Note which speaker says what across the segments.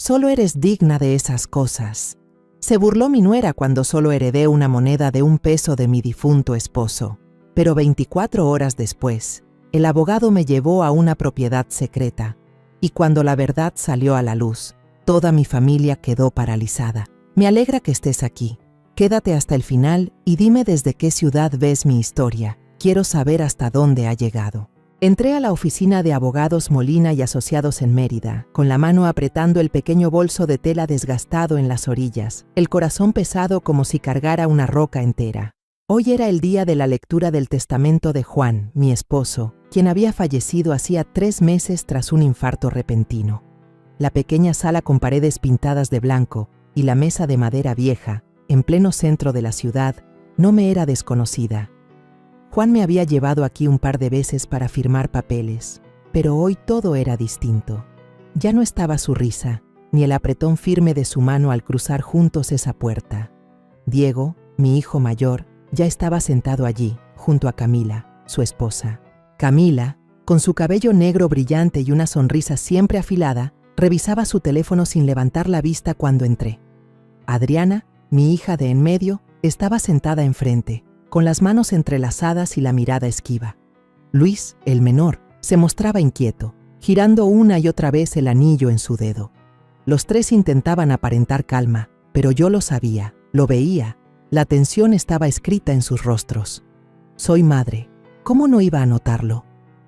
Speaker 1: Solo eres digna de esas cosas. Se burló mi nuera cuando solo heredé una moneda de 1 peso de mi difunto esposo. Pero 24 horas después, el abogado me llevó a una propiedad secreta, y cuando la verdad salió a la luz, toda mi familia quedó paralizada. Me alegra que estés aquí. Quédate hasta el final y dime desde qué ciudad ves mi historia. Quiero saber hasta dónde ha llegado. Entré a la oficina de abogados Molina y Asociados en Mérida, con la mano apretando el pequeño bolso de tela desgastado en las orillas, el corazón pesado como si cargara una roca entera. Hoy era el día de la lectura del testamento de Juan, mi esposo, quien había fallecido hacía 3 meses tras un infarto repentino. La pequeña sala con paredes pintadas de blanco y la mesa de madera vieja, en pleno centro de la ciudad, no me era desconocida. Juan me había llevado aquí un par de veces para firmar papeles, pero hoy todo era distinto. Ya no estaba su risa, ni el apretón firme de su mano al cruzar juntos esa puerta. Diego, mi hijo mayor, ya estaba sentado allí, junto a Camila, su esposa. Camila, con su cabello negro brillante y una sonrisa siempre afilada, revisaba su teléfono sin levantar la vista cuando entré. Adriana, mi hija de en medio, estaba sentada enfrente, con las manos entrelazadas y la mirada esquiva. Luis, el menor, se mostraba inquieto, girando una y otra vez el anillo en su dedo. Los 3 intentaban aparentar calma, pero yo lo sabía, lo veía. La tensión estaba escrita en sus rostros. Soy madre. ¿Cómo no iba a notarlo?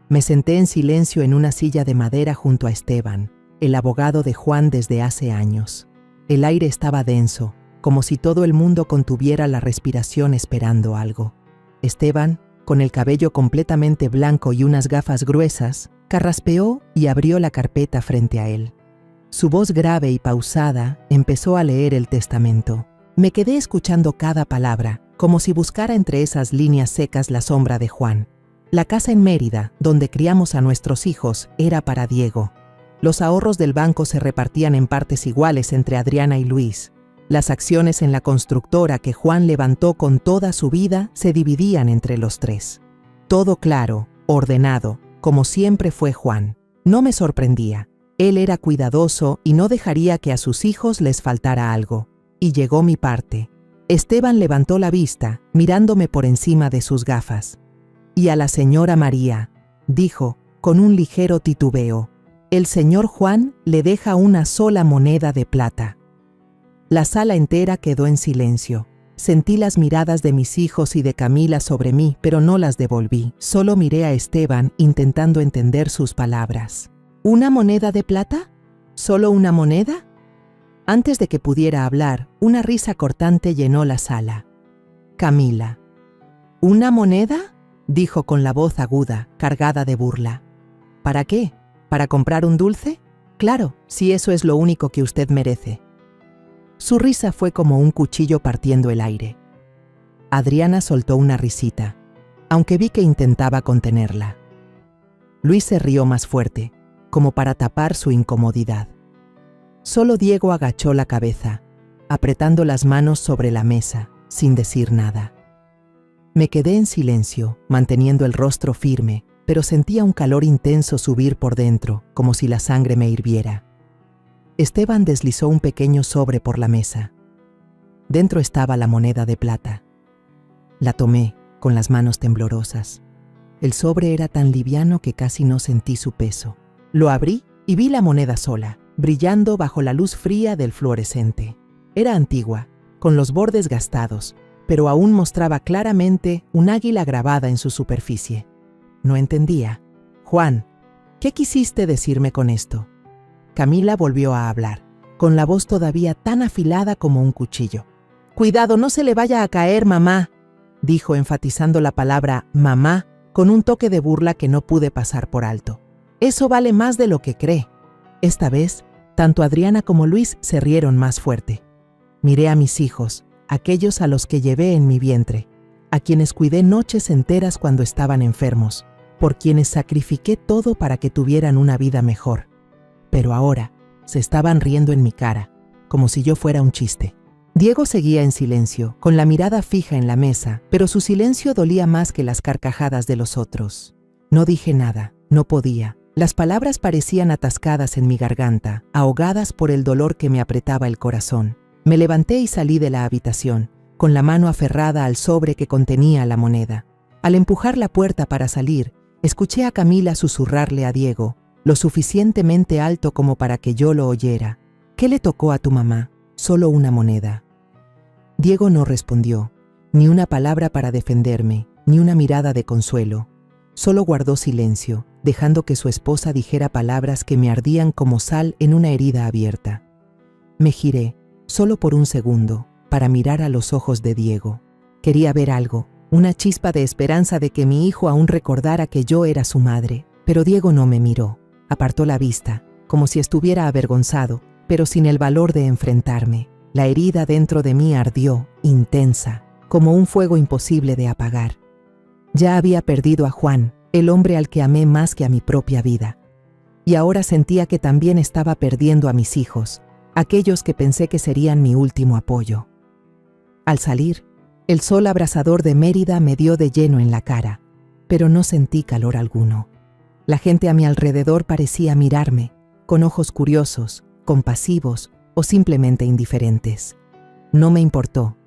Speaker 1: Me senté en silencio en una silla de madera junto a Esteban, el abogado de Juan desde hace años. El aire estaba denso, como si todo el mundo contuviera la respiración esperando algo. Esteban, con el cabello completamente blanco y unas gafas gruesas, carraspeó y abrió la carpeta frente a él. Su voz grave y pausada empezó a leer el testamento. Me quedé escuchando cada palabra, como si buscara entre esas líneas secas la sombra de Juan. La casa en Mérida, donde criamos a nuestros hijos, era para Diego. Los ahorros del banco se repartían en partes iguales entre Adriana y Luis. Las acciones en la constructora que Juan levantó con toda su vida se dividían entre los 3. Todo claro, ordenado, como siempre fue Juan. No me sorprendía. Él era cuidadoso y no dejaría que a sus hijos les faltara algo. Y llegó mi parte. Esteban levantó la vista, mirándome por encima de sus gafas. Y a la señora María, dijo, con un ligero titubeo, el señor Juan le deja una sola moneda de plata. La sala entera quedó en silencio. Sentí las miradas de mis hijos y de Camila sobre mí, pero no las devolví. Solo miré a Esteban intentando entender sus palabras. ¿Una moneda de plata? ¿Solo una moneda? Antes de que pudiera hablar, una risa cortante llenó la sala. Camila. ¿Una moneda?, dijo con la voz aguda, cargada de burla. ¿Para qué? ¿Para comprar un dulce? Claro, si eso es lo único que usted merece. Su risa fue como un cuchillo partiendo el aire. Adriana soltó una risita, aunque vi que intentaba contenerla. Luis se rió más fuerte, como para tapar su incomodidad. Solo Diego agachó la cabeza, apretando las manos sobre la mesa, sin decir nada. Me quedé en silencio, manteniendo el rostro firme, pero sentía un calor intenso subir por dentro, como si la sangre me hirviera. Esteban deslizó un pequeño sobre por la mesa. Dentro estaba la moneda de plata. La tomé, con las manos temblorosas. El sobre era tan liviano que casi no sentí su peso. Lo abrí y vi la moneda sola, brillando bajo la luz fría del fluorescente. Era antigua, con los bordes gastados, pero aún mostraba claramente un águila grabada en su superficie. No entendía. Juan, ¿qué quisiste decirme con esto? Camila volvió a hablar, con la voz todavía tan afilada como un cuchillo. «Cuidado, no se le vaya a caer, mamá», dijo enfatizando la palabra «mamá» con un toque de burla que no pude pasar por alto. «Eso vale más de lo que cree». Esta vez, tanto Adriana como Luis se rieron más fuerte. Miré a mis hijos, aquellos a los que llevé en mi vientre, a quienes cuidé noches enteras cuando estaban enfermos, por quienes sacrifiqué todo para que tuvieran una vida mejor. Pero ahora se estaban riendo en mi cara, como si yo fuera un chiste. Diego seguía en silencio, con la mirada fija en la mesa, pero su silencio dolía más que las carcajadas de los otros. No dije nada, no podía. Las palabras parecían atascadas en mi garganta, ahogadas por el dolor que me apretaba el corazón. Me levanté y salí de la habitación, con la mano aferrada al sobre que contenía la moneda. Al empujar la puerta para salir, escuché a Camila susurrarle a Diego, lo suficientemente alto como para que yo lo oyera. ¿Qué le tocó a tu mamá? Solo una moneda. Diego no respondió, ni una palabra para defenderme, ni una mirada de consuelo. Solo guardó silencio, dejando que su esposa dijera palabras que me ardían como sal en una herida abierta. Me giré, solo por un segundo, para mirar a los ojos de Diego. Quería ver algo, una chispa de esperanza de que mi hijo aún recordara que yo era su madre. Pero Diego no me miró, apartó la vista, como si estuviera avergonzado, pero sin el valor de enfrentarme. La herida dentro de mí ardió, intensa, como un fuego imposible de apagar. Ya había perdido a Juan, el hombre al que amé más que a mi propia vida. Y ahora sentía que también estaba perdiendo a mis hijos, aquellos que pensé que serían mi último apoyo. Al salir, el sol abrasador de Mérida me dio de lleno en la cara, pero no sentí calor alguno. La gente a mi alrededor parecía mirarme, con ojos curiosos, compasivos o simplemente indiferentes. No me importó.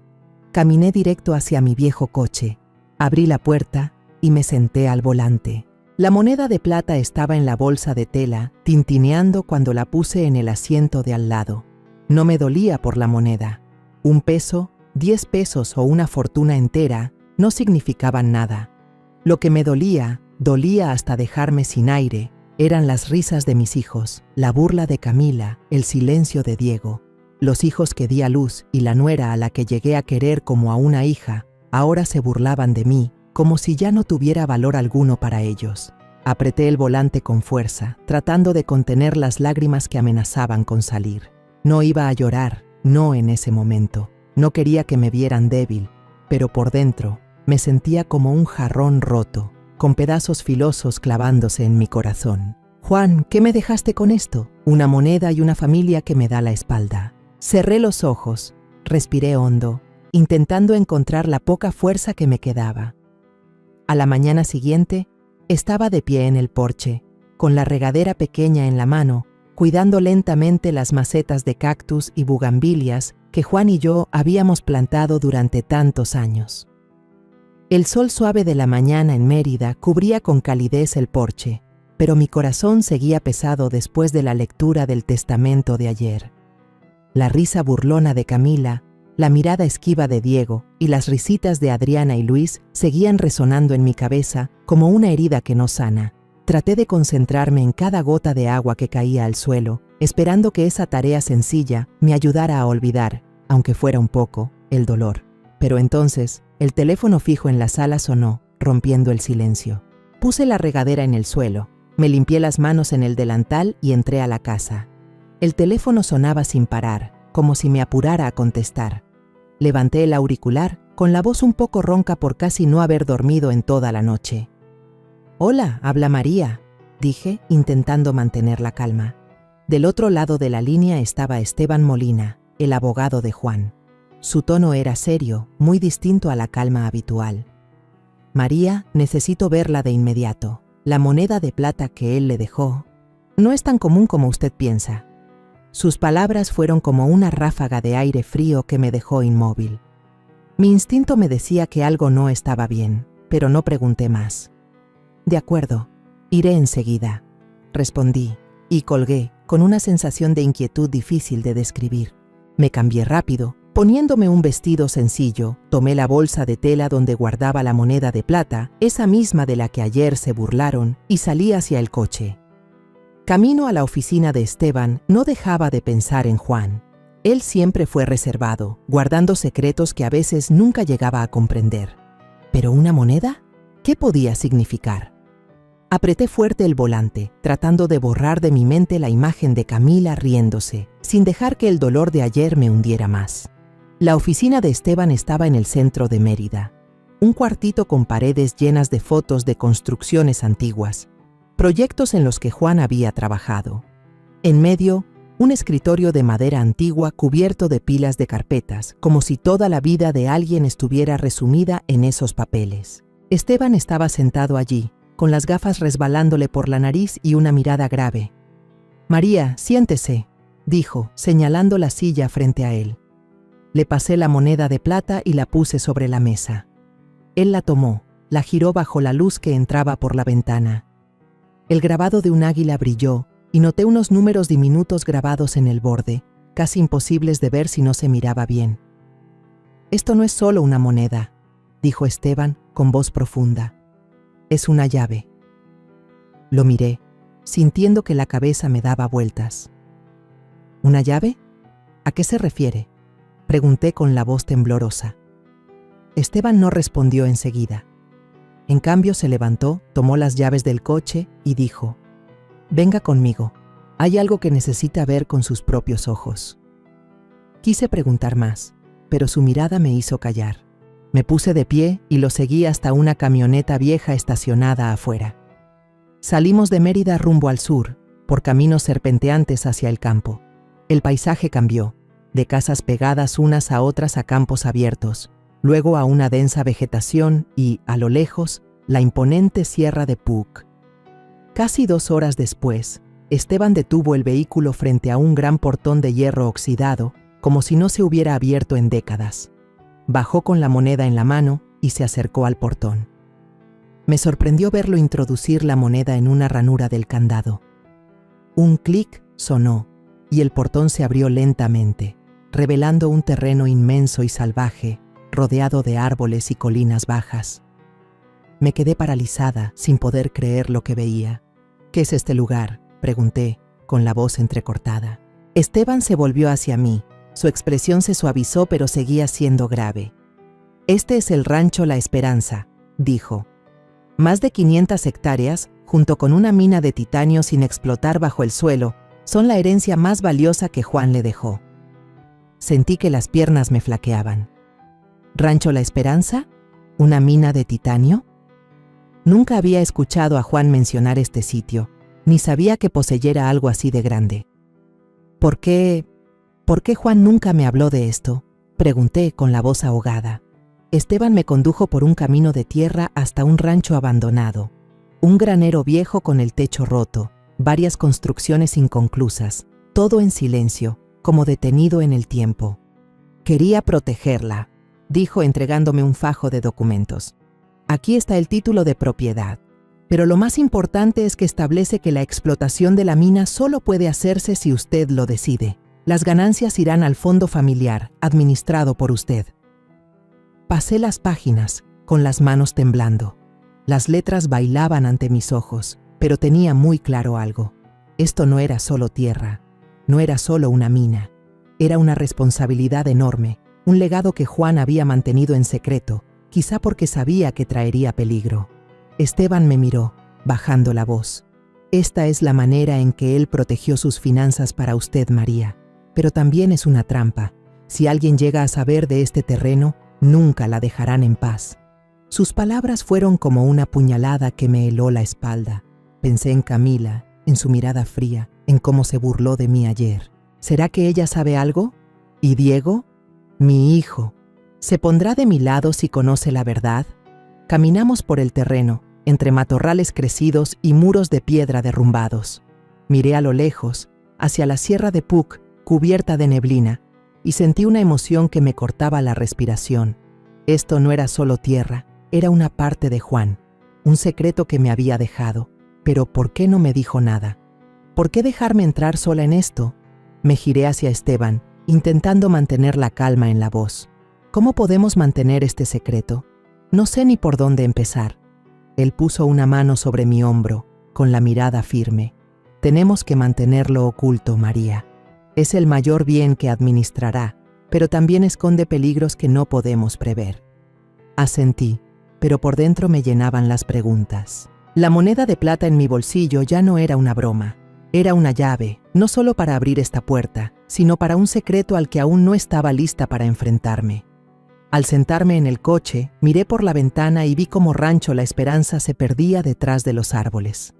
Speaker 1: Caminé directo hacia mi viejo coche, abrí la puerta y me senté al volante. La moneda de plata estaba en la bolsa de tela, tintineando cuando la puse en el asiento de al lado. No me dolía por la moneda. 1 peso, 10 pesos o una fortuna entera no significaban nada. Lo que me dolía hasta dejarme sin aire, eran las risas de mis hijos, la burla de Camila, el silencio de Diego. Los hijos que di a luz y la nuera a la que llegué a querer como a una hija, ahora se burlaban de mí, como si ya no tuviera valor alguno para ellos. Apreté el volante con fuerza, tratando de contener las lágrimas que amenazaban con salir. No iba a llorar, no en ese momento. No quería que me vieran débil, pero por dentro me sentía como un jarrón roto, con pedazos filosos clavándose en mi corazón. Juan, ¿qué me dejaste con esto? Una moneda y una familia que me da la espalda. Cerré los ojos, respiré hondo, intentando encontrar la poca fuerza que me quedaba. A la mañana siguiente, estaba de pie en el porche, con la regadera pequeña en la mano, cuidando lentamente las macetas de cactus y bugambilias que Juan y yo habíamos plantado durante tantos años. El sol suave de la mañana en Mérida cubría con calidez el porche, pero mi corazón seguía pesado después de la lectura del testamento de ayer. La risa burlona de Camila, la mirada esquiva de Diego y las risitas de Adriana y Luis seguían resonando en mi cabeza como una herida que no sana. Traté de concentrarme en cada gota de agua que caía al suelo, esperando que esa tarea sencilla me ayudara a olvidar, aunque fuera un poco, el dolor. Pero entonces, el teléfono fijo en la sala sonó, rompiendo el silencio. Puse la regadera en el suelo, me limpié las manos en el delantal y entré a la casa. El teléfono sonaba sin parar, como si me apurara a contestar. Levanté el auricular, con la voz un poco ronca por casi no haber dormido en toda la noche. «Hola, habla María», dije, intentando mantener la calma. Del otro lado de la línea estaba Esteban Molina, el abogado de Juan. Su tono era serio, muy distinto a la calma habitual. «María, necesito verla de inmediato. La moneda de plata que él le dejó no es tan común como usted piensa». Sus palabras fueron como una ráfaga de aire frío que me dejó inmóvil. Mi instinto me decía que algo no estaba bien, pero no pregunté más. «De acuerdo, iré enseguida», respondí, y colgué, con una sensación de inquietud difícil de describir. Me cambié rápido, poniéndome un vestido sencillo, tomé la bolsa de tela donde guardaba la moneda de plata, esa misma de la que ayer se burlaron, y salí hacia el coche. Camino a la oficina de Esteban, no dejaba de pensar en Juan. Él siempre fue reservado, guardando secretos que a veces nunca llegaba a comprender. ¿Pero una moneda? ¿Qué podía significar? Apreté fuerte el volante, tratando de borrar de mi mente la imagen de Camila riéndose, sin dejar que el dolor de ayer me hundiera más. La oficina de Esteban estaba en el centro de Mérida. Un cuartito con paredes llenas de fotos de construcciones antiguas, proyectos en los que Juan había trabajado. En medio, un escritorio de madera antigua cubierto de pilas de carpetas, como si toda la vida de alguien estuviera resumida en esos papeles. Esteban estaba sentado allí, con las gafas resbalándole por la nariz y una mirada grave. «María, siéntese», dijo, señalando la silla frente a él. Le pasé la moneda de plata y la puse sobre la mesa. Él la tomó, la giró bajo la luz que entraba por la ventana. El grabado de un águila brilló y noté unos números diminutos grabados en el borde, casi imposibles de ver si no se miraba bien. «Esto no es solo una moneda», dijo Esteban con voz profunda. «Es una llave». Lo miré, sintiendo que la cabeza me daba vueltas. «¿Una llave? ¿A qué se refiere?», pregunté con la voz temblorosa. Esteban no respondió enseguida. En cambio se levantó, tomó las llaves del coche y dijo: «Venga conmigo, hay algo que necesita ver con sus propios ojos». Quise preguntar más, pero su mirada me hizo callar. Me puse de pie y lo seguí hasta una camioneta vieja estacionada afuera. Salimos de Mérida rumbo al sur, por caminos serpenteantes hacia el campo. El paisaje cambió, de casas pegadas unas a otras a campos abiertos, luego a una densa vegetación y, a lo lejos, la imponente sierra de Puc. Casi 2 horas después, Esteban detuvo el vehículo frente a un gran portón de hierro oxidado, como si no se hubiera abierto en décadas. Bajó con la moneda en la mano y se acercó al portón. Me sorprendió verlo introducir la moneda en una ranura del candado. Un clic sonó y el portón se abrió lentamente, revelando un terreno inmenso y salvaje, rodeado de árboles y colinas bajas. Me quedé paralizada, sin poder creer lo que veía. «¿Qué es este lugar?», pregunté, con la voz entrecortada. Esteban se volvió hacia mí. Su expresión se suavizó, pero seguía siendo grave. «Este es el rancho La Esperanza», dijo. «Más de 500 hectáreas, junto con una mina de titanio sin explotar bajo el suelo, son la herencia más valiosa que Juan le dejó». Sentí que las piernas me flaqueaban. ¿Rancho La Esperanza? ¿Una mina de titanio? Nunca había escuchado a Juan mencionar este sitio, ni sabía que poseyera algo así de grande. ¿Por qué Juan nunca me habló de esto?, pregunté con la voz ahogada. Esteban me condujo por un camino de tierra hasta un rancho abandonado, un granero viejo con el techo roto, varias construcciones inconclusas, todo en silencio, como detenido en el tiempo. «Quería protegerla», dijo entregándome un fajo de documentos. «Aquí está el título de propiedad, pero lo más importante es que establece que la explotación de la mina solo puede hacerse si usted lo decide. Las ganancias irán al fondo familiar, administrado por usted». Pasé las páginas, con las manos temblando. Las letras bailaban ante mis ojos, pero tenía muy claro algo. Esto no era solo tierra, no era solo una mina. Era una responsabilidad enorme, un legado que Juan había mantenido en secreto, quizá porque sabía que traería peligro. Esteban me miró, bajando la voz. «Esta es la manera en que él protegió sus finanzas para usted, María. Pero también es una trampa. Si alguien llega a saber de este terreno, nunca la dejarán en paz». Sus palabras fueron como una puñalada que me heló la espalda. Pensé en Camila, en su mirada fría, en cómo se burló de mí ayer. ¿Será que ella sabe algo? ¿Y Diego? Mi hijo. ¿Se pondrá de mi lado si conoce la verdad? Caminamos por el terreno, entre matorrales crecidos y muros de piedra derrumbados. Miré a lo lejos, hacia la sierra de Puc, cubierta de neblina, y sentí una emoción que me cortaba la respiración. Esto no era solo tierra, era una parte de Juan, un secreto que me había dejado. Pero ¿por qué no me dijo nada? ¿Por qué dejarme entrar sola en esto? Me giré hacia Esteban, intentando mantener la calma en la voz. ¿Cómo podemos mantener este secreto? No sé ni por dónde empezar. Él puso una mano sobre mi hombro, con la mirada firme. Tenemos que mantenerlo oculto, María. Es el mayor bien que administrará, pero también esconde peligros que no podemos prever. Asentí, pero por dentro me llenaban las preguntas. La moneda de plata en mi bolsillo ya no era una broma. Era una llave, no solo para abrir esta puerta, sino para un secreto al que aún no estaba lista para enfrentarme. Al sentarme en el coche, miré por la ventana y vi cómo Rancho La Esperanza se perdía detrás de los árboles.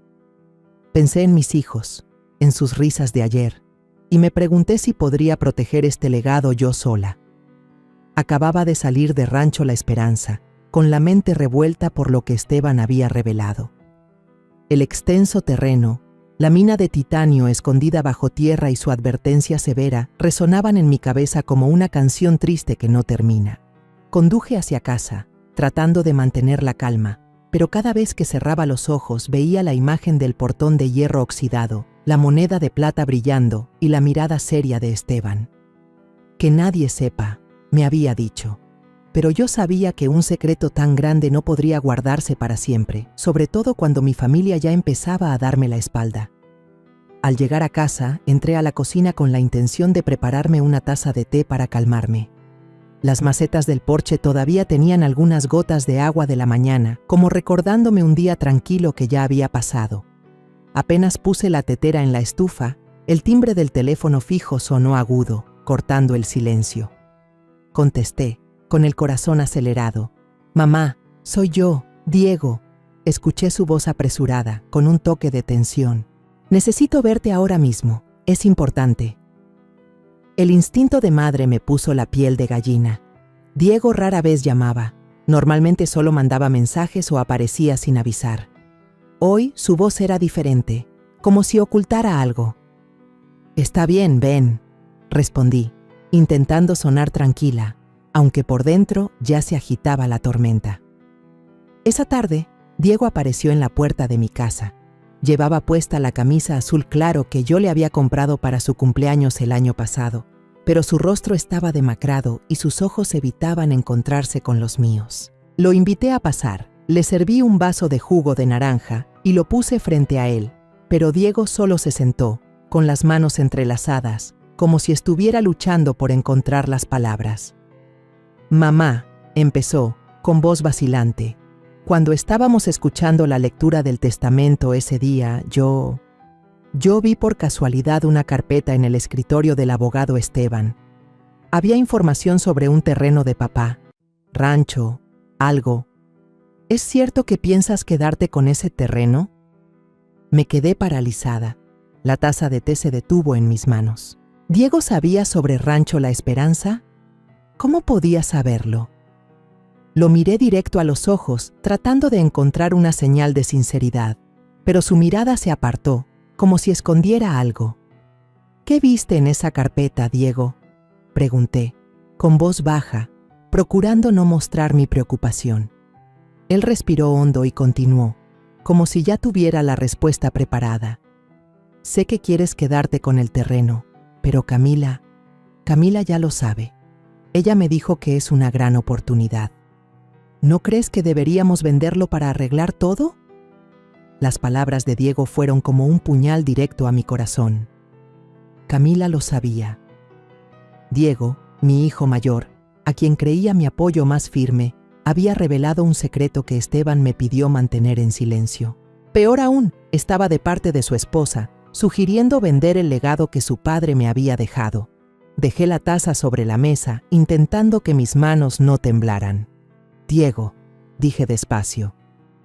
Speaker 1: Pensé en mis hijos, en sus risas de ayer, y me pregunté si podría proteger este legado yo sola. Acababa de salir de Rancho La Esperanza, con la mente revuelta por lo que Esteban había revelado. El extenso terreno, la mina de titanio escondida bajo tierra y su advertencia severa resonaban en mi cabeza como una canción triste que no termina. Conduje hacia casa, tratando de mantener la calma, pero cada vez que cerraba los ojos veía la imagen del portón de hierro oxidado, la moneda de plata brillando y la mirada seria de Esteban. Que nadie sepa, me había dicho. Pero yo sabía que un secreto tan grande no podría guardarse para siempre, sobre todo cuando mi familia ya empezaba a darme la espalda. Al llegar a casa, entré a la cocina con la intención de prepararme una taza de té para calmarme. Las macetas del porche todavía tenían algunas gotas de agua de la mañana, como recordándome un día tranquilo que ya había pasado. Apenas puse la tetera en la estufa, el timbre del teléfono fijo sonó agudo, cortando el silencio. Contesté, con el corazón acelerado. «Mamá, soy yo, Diego». Escuché su voz apresurada, con un toque de tensión. «Necesito verte ahora mismo, es importante». El instinto de madre me puso la piel de gallina. Diego rara vez llamaba. Normalmente solo mandaba mensajes o aparecía sin avisar. Hoy su voz era diferente, como si ocultara algo. «Está bien, ven», respondí, intentando sonar tranquila, aunque por dentro ya se agitaba la tormenta. Esa tarde, Diego apareció en la puerta de mi casa. Llevaba puesta la camisa azul claro que yo le había comprado para su cumpleaños el año pasado, pero su rostro estaba demacrado y sus ojos evitaban encontrarse con los míos. Lo invité a pasar, le serví un vaso de jugo de naranja y lo puse frente a él, pero Diego solo se sentó, con las manos entrelazadas, como si estuviera luchando por encontrar las palabras. «Mamá», empezó, con voz vacilante. «Cuando estábamos escuchando la lectura del testamento ese día, yo vi por casualidad una carpeta en el escritorio del abogado Esteban. Había información sobre un terreno de papá, rancho, algo. ¿Es cierto que piensas quedarte con ese terreno?» Me quedé paralizada. La taza de té se detuvo en mis manos. ¿Diego sabía sobre Rancho La Esperanza? ¿Cómo podía saberlo? Lo miré directo a los ojos, tratando de encontrar una señal de sinceridad, pero su mirada se apartó, como si escondiera algo. «¿Qué viste en esa carpeta, Diego?», pregunté, con voz baja, procurando no mostrar mi preocupación. Él respiró hondo y continuó, como si ya tuviera la respuesta preparada. «Sé que quieres quedarte con el terreno, pero Camila ya lo sabe. Ella me dijo que es una gran oportunidad. ¿No crees que deberíamos venderlo para arreglar todo?». Las palabras de Diego fueron como un puñal directo a mi corazón. Camila lo sabía. Diego, mi hijo mayor, a quien creía mi apoyo más firme, había revelado un secreto que Esteban me pidió mantener en silencio. Peor aún, estaba de parte de su esposa, sugiriendo vender el legado que su padre me había dejado. Dejé la taza sobre la mesa, intentando que mis manos no temblaran. «Diego», dije despacio,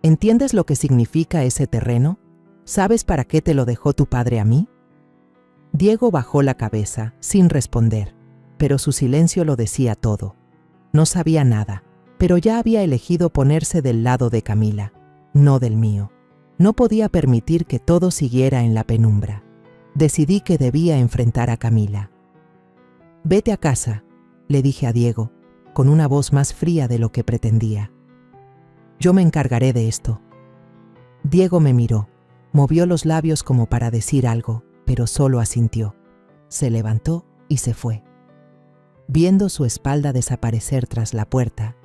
Speaker 1: ¿entiendes lo que significa ese terreno? ¿Sabes para qué te lo dejó tu padre a mí? Diego bajó la cabeza, sin responder, pero su silencio lo decía todo. No sabía nada, pero ya había elegido ponerse del lado de Camila, no del mío. No podía permitir que todo siguiera en la penumbra. Decidí que debía enfrentar a Camila. «Vete a casa», le dije a Diego, con una voz más fría de lo que pretendía. «Yo me encargaré de esto». Diego me miró, movió los labios como para decir algo, pero solo asintió. Se levantó y se fue. Viendo su espalda desaparecer tras la puerta,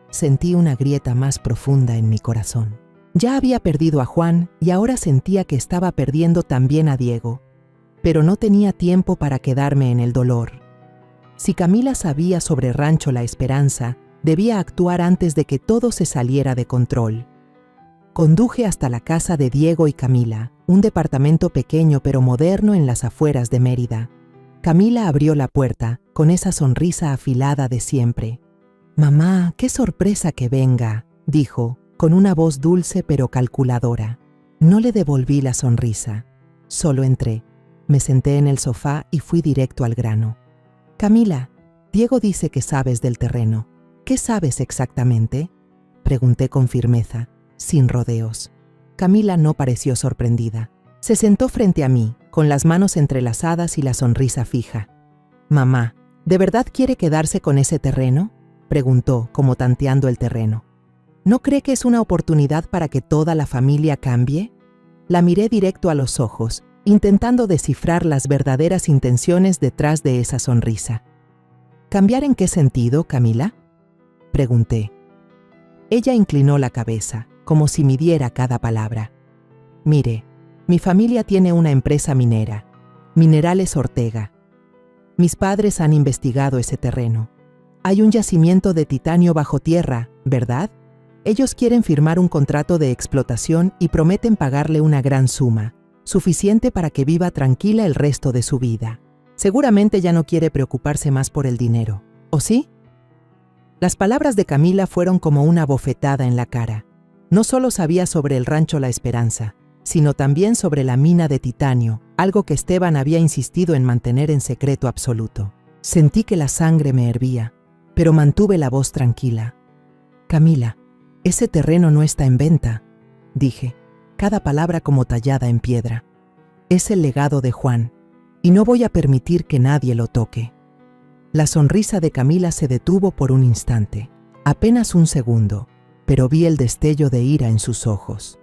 Speaker 1: sentí una grieta más profunda en mi corazón. Ya había perdido a Juan y ahora sentía que estaba perdiendo también a Diego, pero no tenía tiempo para quedarme en el dolor. Si Camila sabía sobre Rancho La Esperanza, debía actuar antes de que todo se saliera de control. Conduje hasta la casa de Diego y Camila, un departamento pequeño pero moderno en las afueras de Mérida. Camila abrió la puerta, con esa sonrisa afilada de siempre. «Mamá, qué sorpresa que venga», dijo, con una voz dulce pero calculadora. No le devolví la sonrisa. Solo entré, me senté en el sofá y fui directo al grano. «Camila, Diego dice que sabes del terreno. ¿Qué sabes exactamente?», pregunté con firmeza, sin rodeos. Camila no pareció sorprendida. Se sentó frente a mí, con las manos entrelazadas y la sonrisa fija. «Mamá, ¿de verdad quiere quedarse con ese terreno?», preguntó, como tanteando el terreno. «¿No cree que es una oportunidad para que toda la familia cambie?». La miré directo a los ojos, intentando descifrar las verdaderas intenciones detrás de esa sonrisa. «¿Cambiar en qué sentido, Camila?», pregunté. Ella inclinó la cabeza, como si midiera cada palabra. «Mire, mi familia tiene una empresa minera, Minerales Ortega. Mis padres han investigado ese terreno. Hay un yacimiento de titanio bajo tierra, ¿verdad? Ellos quieren firmar un contrato de explotación y prometen pagarle una gran suma, suficiente para que viva tranquila el resto de su vida. Seguramente ya no quiere preocuparse más por el dinero, ¿o sí?». Las palabras de Camila fueron como una bofetada en la cara. No solo sabía sobre el rancho La Esperanza, sino también sobre la mina de titanio, algo que Esteban había insistido en mantener en secreto absoluto. Sentí que la sangre me hervía, pero mantuve la voz tranquila. «Camila, ese terreno no está en venta», dije, cada palabra como tallada en piedra. «Es el legado de Juan, y no voy a permitir que nadie lo toque». La sonrisa de Camila se detuvo por un instante, apenas un segundo, pero vi el destello de ira en sus ojos.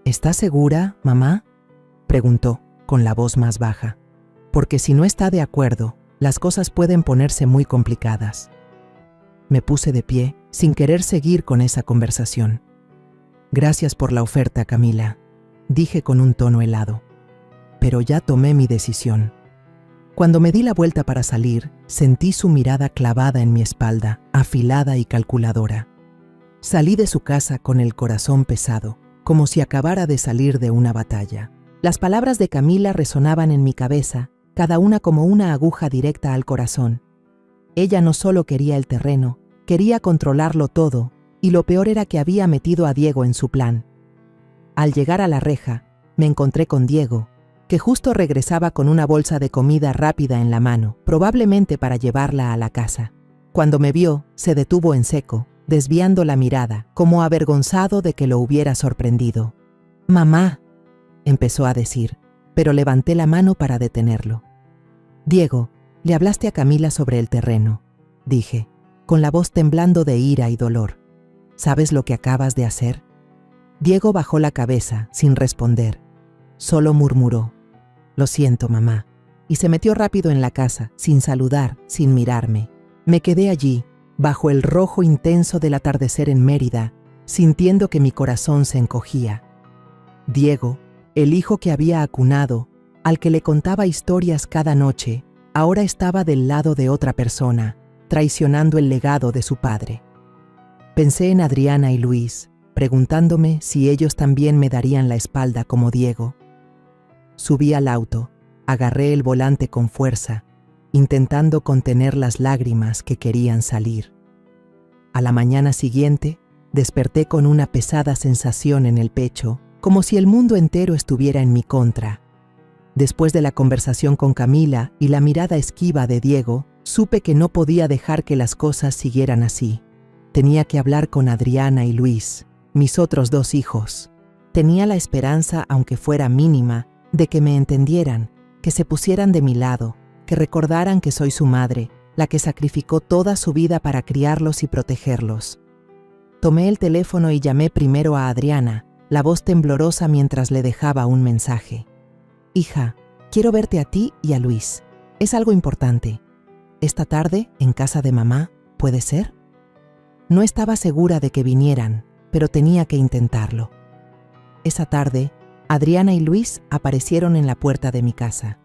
Speaker 1: «¿Estás segura, mamá?», preguntó, con la voz más baja. «Porque si no está de acuerdo, las cosas pueden ponerse muy complicadas». Me puse de pie, sin querer seguir con esa conversación. «Gracias por la oferta, Camila», dije con un tono helado. «Pero ya tomé mi decisión». Cuando me di la vuelta para salir, sentí su mirada clavada en mi espalda, afilada y calculadora. Salí de su casa con el corazón pesado, como si acabara de salir de una batalla. Las palabras de Camila resonaban en mi cabeza, cada una como una aguja directa al corazón. Ella no solo quería el terreno, quería controlarlo todo, y lo peor era que había metido a Diego en su plan. Al llegar a la reja, me encontré con Diego, que justo regresaba con una bolsa de comida rápida en la mano, probablemente para llevarla a la casa. Cuando me vio, se detuvo en seco, desviando la mirada, como avergonzado de que lo hubiera sorprendido. «Mamá», empezó a decir, pero levanté la mano para detenerlo. «Diego, le hablaste a Camila sobre el terreno», dije, con la voz temblando de ira y dolor. «¿Sabes lo que acabas de hacer?». Diego bajó la cabeza, sin responder. Solo murmuró: «Lo siento, mamá», y se metió rápido en la casa, sin saludar, sin mirarme. Me quedé allí, bajo el rojo intenso del atardecer en Mérida, sintiendo que mi corazón se encogía. Diego, el hijo que había acunado, al que le contaba historias cada noche, ahora estaba del lado de otra persona, traicionando el legado de su padre. Pensé en Adriana y Luis, preguntándome si ellos también me darían la espalda como Diego. Subí al auto, agarré el volante con fuerza, intentando contener las lágrimas que querían salir. A la mañana siguiente, desperté con una pesada sensación en el pecho, como si el mundo entero estuviera en mi contra. Después de la conversación con Camila y la mirada esquiva de Diego, supe que no podía dejar que las cosas siguieran así. Tenía que hablar con Adriana y Luis, mis otros 2 hijos. Tenía la esperanza, aunque fuera mínima, de que me entendieran, que se pusieran de mi lado, que recordaran que soy su madre, la que sacrificó toda su vida para criarlos y protegerlos. Tomé el teléfono y llamé primero a Adriana, la voz temblorosa mientras le dejaba un mensaje. «Hija, quiero verte a ti y a Luis. Es algo importante. Esta tarde, en casa de mamá, ¿puede ser?». No estaba segura de que vinieran, pero tenía que intentarlo. Esa tarde, Adriana y Luis aparecieron en la puerta de mi casa.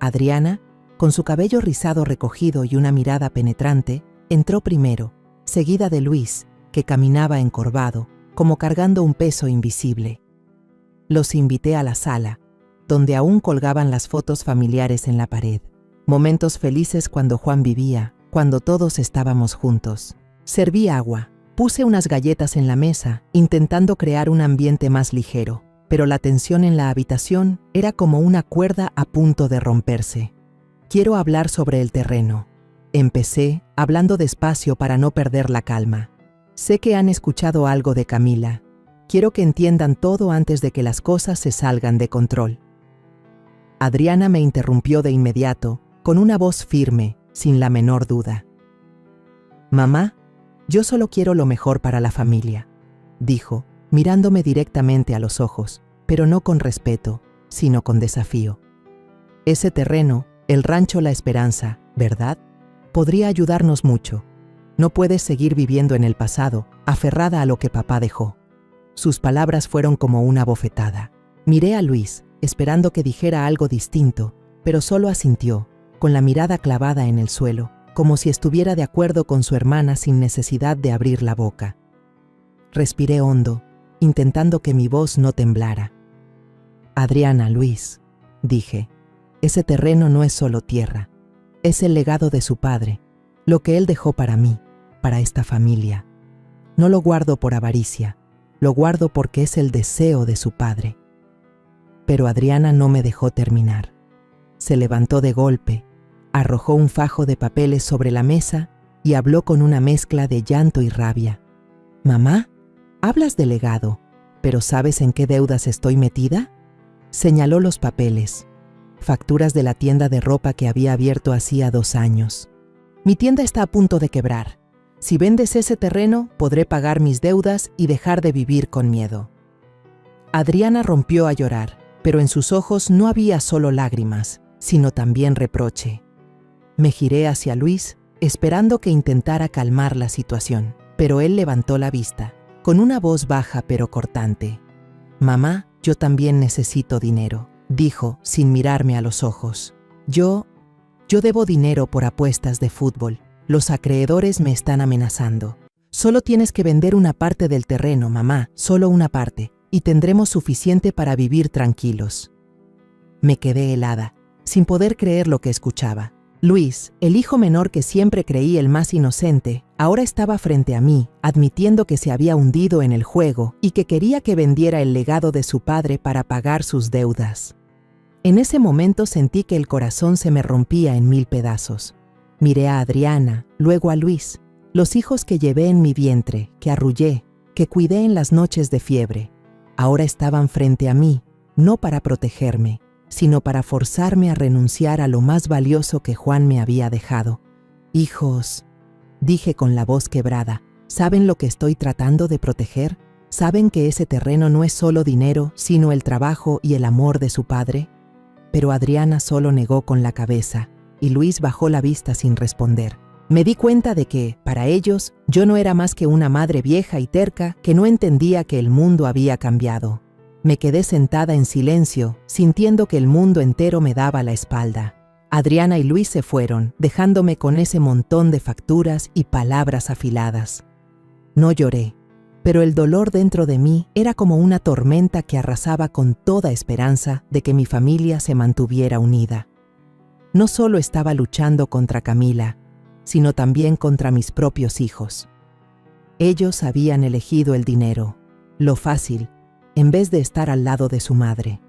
Speaker 1: Adriana, con su cabello rizado recogido y una mirada penetrante, entró primero, seguida de Luis, que caminaba encorvado, como cargando un peso invisible. Los invité a la sala, donde aún colgaban las fotos familiares en la pared. Momentos felices cuando Juan vivía, cuando todos estábamos juntos. Serví agua, puse unas galletas en la mesa, intentando crear un ambiente más ligero, pero la tensión en la habitación era como una cuerda a punto de romperse. «Quiero hablar sobre el terreno», empecé, hablando despacio para no perder la calma. «Sé que han escuchado algo de Camila. Quiero que entiendan todo antes de que las cosas se salgan de control. Adriana me interrumpió de inmediato, con una voz firme, sin la menor duda. Mamá, yo solo quiero lo mejor para la familia, dijo, mirándome directamente a los ojos, pero no con respeto, sino con desafío. Ese terreno, el rancho La Esperanza, ¿verdad? Podría ayudarnos mucho. No puedes seguir viviendo en el pasado, aferrada a lo que papá dejó. Sus palabras fueron como una bofetada. Miré a Luis, esperando que dijera algo distinto, pero solo asintió, con la mirada clavada en el suelo, como si estuviera de acuerdo con su hermana sin necesidad de abrir la boca. Respiré hondo, intentando que mi voz no temblara. Adriana, Luis, dije, ese terreno no es solo tierra, es el legado de su padre, lo que él dejó para mí, para esta familia. No lo guardo por avaricia, lo guardo porque es el deseo de su padre. Pero Adriana no me dejó terminar. Se levantó de golpe, arrojó un fajo de papeles sobre la mesa y habló con una mezcla de llanto y rabia. «Mamá, hablas de legado, pero ¿sabes en qué deudas estoy metida?». Señaló los papeles, facturas de la tienda de ropa que había abierto hacía 2 años. «Mi tienda está a punto de quebrar. Si vendes ese terreno, podré pagar mis deudas y dejar de vivir con miedo». Adriana rompió a llorar, pero en sus ojos no había solo lágrimas, sino también reproche. Me giré hacia Luis, esperando que intentara calmar la situación, pero él levantó la vista, con una voz baja pero cortante. «Mamá, yo también necesito dinero», dijo, sin mirarme a los ojos. Yo debo dinero por apuestas de fútbol. Los acreedores me están amenazando. Solo tienes que vender una parte del terreno, mamá, solo una parte, y tendremos suficiente para vivir tranquilos». Me quedé helada, sin poder creer lo que escuchaba. Luis, el hijo menor que siempre creí el más inocente, ahora estaba frente a mí, admitiendo que se había hundido en el juego y que quería que vendiera el legado de su padre para pagar sus deudas. En ese momento sentí que el corazón se me rompía en 1000 pedazos. Miré a Adriana, luego a Luis, los hijos que llevé en mi vientre, que arrullé, que cuidé en las noches de fiebre. Ahora estaban frente a mí, no para protegerme, sino para forzarme a renunciar a lo más valioso que Juan me había dejado. «Hijos», dije con la voz quebrada, «¿saben lo que estoy tratando de proteger? ¿Saben que ese terreno no es solo dinero, sino el trabajo y el amor de su padre?». Pero Adriana solo negó con la cabeza, y Luis bajó la vista sin responder. Me di cuenta de que, para ellos, yo no era más que una madre vieja y terca que no entendía que el mundo había cambiado. Me quedé sentada en silencio, sintiendo que el mundo entero me daba la espalda. Adriana y Luis se fueron, dejándome con ese montón de facturas y palabras afiladas. No lloré, pero el dolor dentro de mí era como una tormenta que arrasaba con toda esperanza de que mi familia se mantuviera unida. No solo estaba luchando contra Camila, sino también contra mis propios hijos. Ellos habían elegido el dinero, lo fácil, en vez de estar al lado de su madre.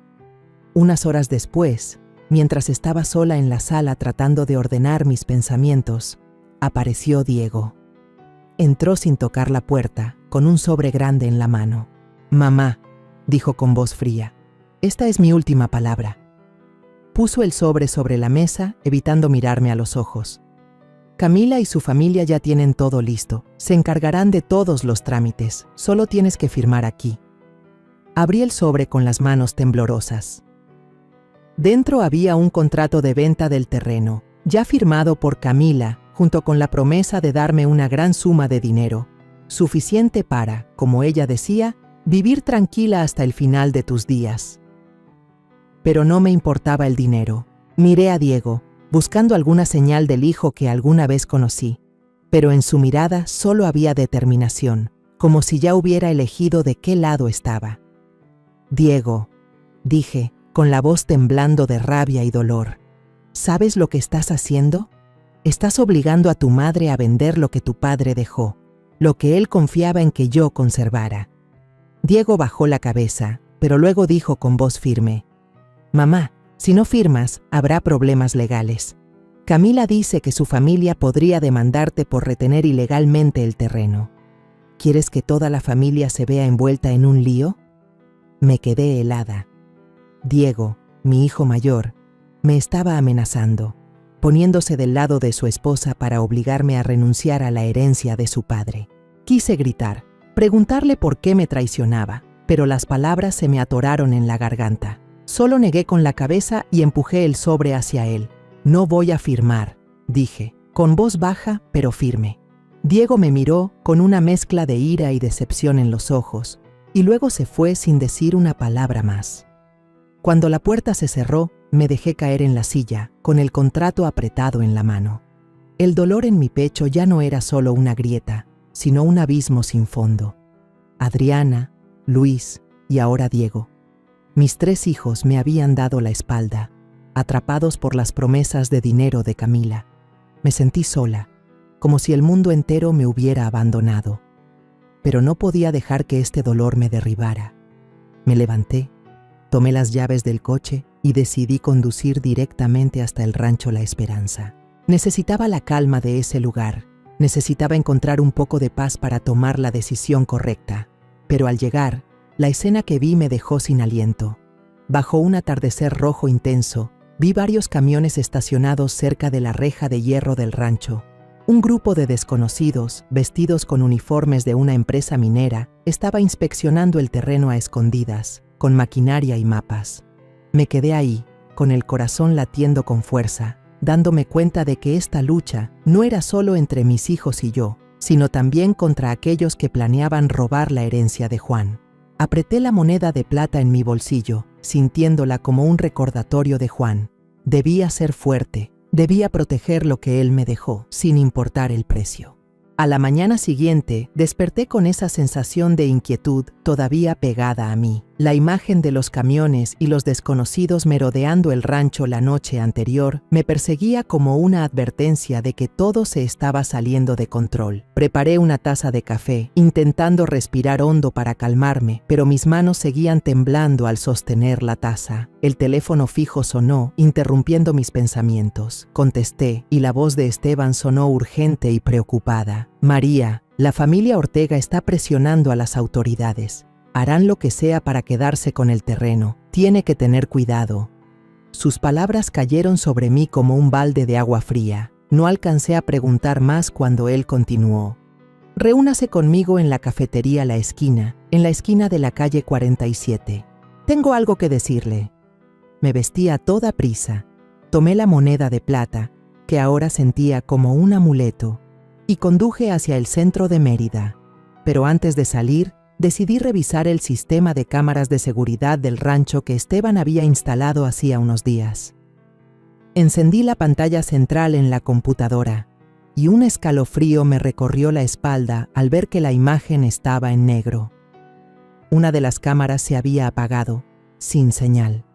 Speaker 1: Unas horas después, mientras estaba sola en la sala tratando de ordenar mis pensamientos, apareció Diego. Entró sin tocar la puerta, con un sobre grande en la mano. «Mamá», dijo con voz fría, «esta es mi última palabra». Puso el sobre la mesa, evitando mirarme a los ojos. «Camila y su familia ya tienen todo listo. Se encargarán de todos los trámites. Solo tienes que firmar aquí». Abrí el sobre con las manos temblorosas. Dentro había un contrato de venta del terreno, ya firmado por Camila, junto con la promesa de darme una gran suma de dinero, suficiente para, como ella decía, vivir tranquila hasta el final de tus días. Pero no me importaba el dinero. Miré a Diego, buscando alguna señal del hijo que alguna vez conocí, pero en su mirada solo había determinación, como si ya hubiera elegido de qué lado estaba. «Diego», dije, con la voz temblando de rabia y dolor, ¿sabes lo que estás haciendo? Estás obligando a tu madre a vender lo que tu padre dejó, lo que él confiaba en que yo conservara. Diego bajó la cabeza, pero luego dijo con voz firme, «Mamá, si no firmas, habrá problemas legales. Camila dice que su familia podría demandarte por retener ilegalmente el terreno». ¿Quieres que toda la familia se vea envuelta en un lío? Me quedé helada. Diego, mi hijo mayor, me estaba amenazando, poniéndose del lado de su esposa para obligarme a renunciar a la herencia de su padre. Quise gritar, preguntarle por qué me traicionaba, pero las palabras se me atoraron en la garganta. Solo negué con la cabeza y empujé el sobre hacia él. No voy a firmar, dije, con voz baja pero firme. Diego me miró con una mezcla de ira y decepción en los ojos, y luego se fue sin decir una palabra más. Cuando la puerta se cerró, me dejé caer en la silla, con el contrato apretado en la mano. El dolor en mi pecho ya no era solo una grieta, sino un abismo sin fondo. Adriana, Luis y ahora Diego. Mis 3 hijos me habían dado la espalda, atrapados por las promesas de dinero de Camila. Me sentí sola, como si el mundo entero me hubiera abandonado. Pero no podía dejar que este dolor me derribara. Me levanté, tomé las llaves del coche y decidí conducir directamente hasta el rancho La Esperanza. Necesitaba la calma de ese lugar, necesitaba encontrar un poco de paz para tomar la decisión correcta. Pero al llegar, la escena que vi me dejó sin aliento. Bajo un atardecer rojo intenso, vi varios camiones estacionados cerca de la reja de hierro del rancho. Un grupo de desconocidos, vestidos con uniformes de una empresa minera, estaba inspeccionando el terreno a escondidas, con maquinaria y mapas. Me quedé ahí, con el corazón latiendo con fuerza, dándome cuenta de que esta lucha no era solo entre mis hijos y yo, sino también contra aquellos que planeaban robar la herencia de Juan. Apreté la moneda de plata en mi bolsillo, sintiéndola como un recordatorio de Juan. Debía ser fuerte, debía proteger lo que él me dejó, sin importar el precio. A la mañana siguiente, desperté con esa sensación de inquietud todavía pegada a mí. La imagen de los camiones y los desconocidos merodeando el rancho la noche anterior me perseguía como una advertencia de que todo se estaba saliendo de control. Preparé una taza de café, intentando respirar hondo para calmarme, pero mis manos seguían temblando al sostener la taza. El teléfono fijo sonó, interrumpiendo mis pensamientos. Contesté, y la voz de Esteban sonó urgente y preocupada. María, la familia Ortega está presionando a las autoridades. Harán lo que sea para quedarse con el terreno. Tiene que tener cuidado. Sus palabras cayeron sobre mí como un balde de agua fría. No alcancé a preguntar más cuando él continuó. Reúnase conmigo en la cafetería La Esquina, en la esquina de la calle 47. Tengo algo que decirle. Me vestí a toda prisa. Tomé la moneda de plata, que ahora sentía como un amuleto, y conduje hacia el centro de Mérida. Pero antes de salir, decidí revisar el sistema de cámaras de seguridad del rancho que Esteban había instalado hacía unos días. Encendí la pantalla central en la computadora, y un escalofrío me recorrió la espalda al ver que la imagen estaba en negro. Una de las cámaras se había apagado, sin señal.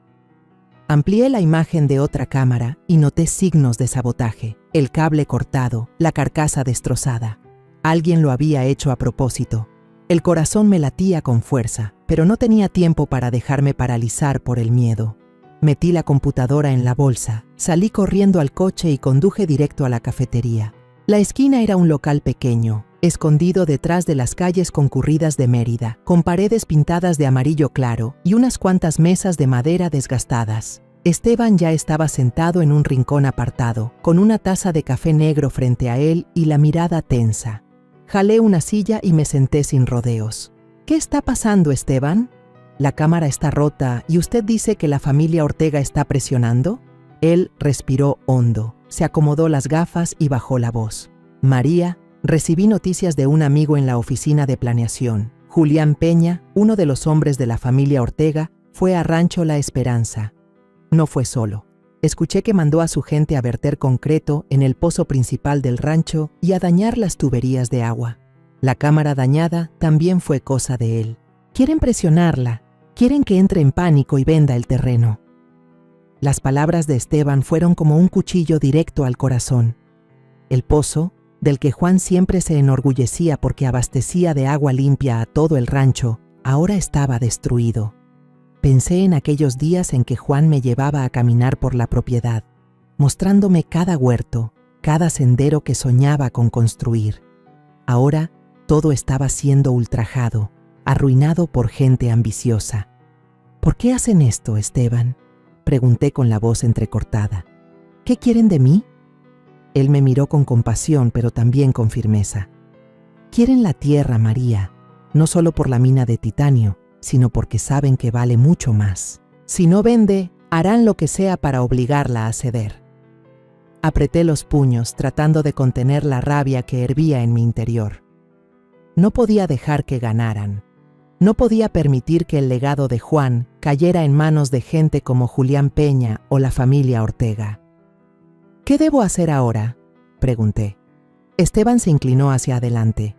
Speaker 1: Amplié la imagen de otra cámara y noté signos de sabotaje, el cable cortado, la carcasa destrozada. Alguien lo había hecho a propósito. El corazón me latía con fuerza, pero no tenía tiempo para dejarme paralizar por el miedo. Metí la computadora en la bolsa, salí corriendo al coche y conduje directo a la cafetería. La esquina era un local pequeño, escondido detrás de las calles concurridas de Mérida, con paredes pintadas de amarillo claro y unas cuantas mesas de madera desgastadas. Esteban ya estaba sentado en un rincón apartado, con una taza de café negro frente a él y la mirada tensa. Jalé una silla y me senté sin rodeos. ¿Qué está pasando, Esteban? ¿La cámara está rota y usted dice que la familia Ortega está presionando? Él respiró hondo, se acomodó las gafas y bajó la voz. María, recibí noticias de un amigo en la oficina de planeación. Julián Peña, uno de los hombres de la familia Ortega, fue a Rancho La Esperanza. No fue solo. Escuché que mandó a su gente a verter concreto en el pozo principal del rancho y a dañar las tuberías de agua. La cámara dañada también fue cosa de él. Quieren presionarla, quieren que entre en pánico y venda el terreno. Las palabras de Esteban fueron como un cuchillo directo al corazón. El pozo, del que Juan siempre se enorgullecía porque abastecía de agua limpia a todo el rancho, ahora estaba destruido. Pensé en aquellos días en que Juan me llevaba a caminar por la propiedad, mostrándome cada huerto, cada sendero que soñaba con construir. Ahora, Todo estaba siendo ultrajado, arruinado por gente ambiciosa. ¿Por qué hacen esto, Esteban?, pregunté con la voz entrecortada. ¿Qué quieren de mí? Él me miró con compasión, pero también con firmeza. Quieren la tierra, María, no solo por la mina de titanio, sino porque saben que vale mucho más. Si no vende, harán lo que sea para obligarla a ceder. Apreté los puños, tratando de contener la rabia que hervía en mi interior. No podía dejar que ganaran. No podía permitir que el legado de Juan cayera en manos de gente como Julián Peña o la familia Ortega. ¿Qué debo hacer ahora?, pregunté. Esteban se inclinó hacia adelante.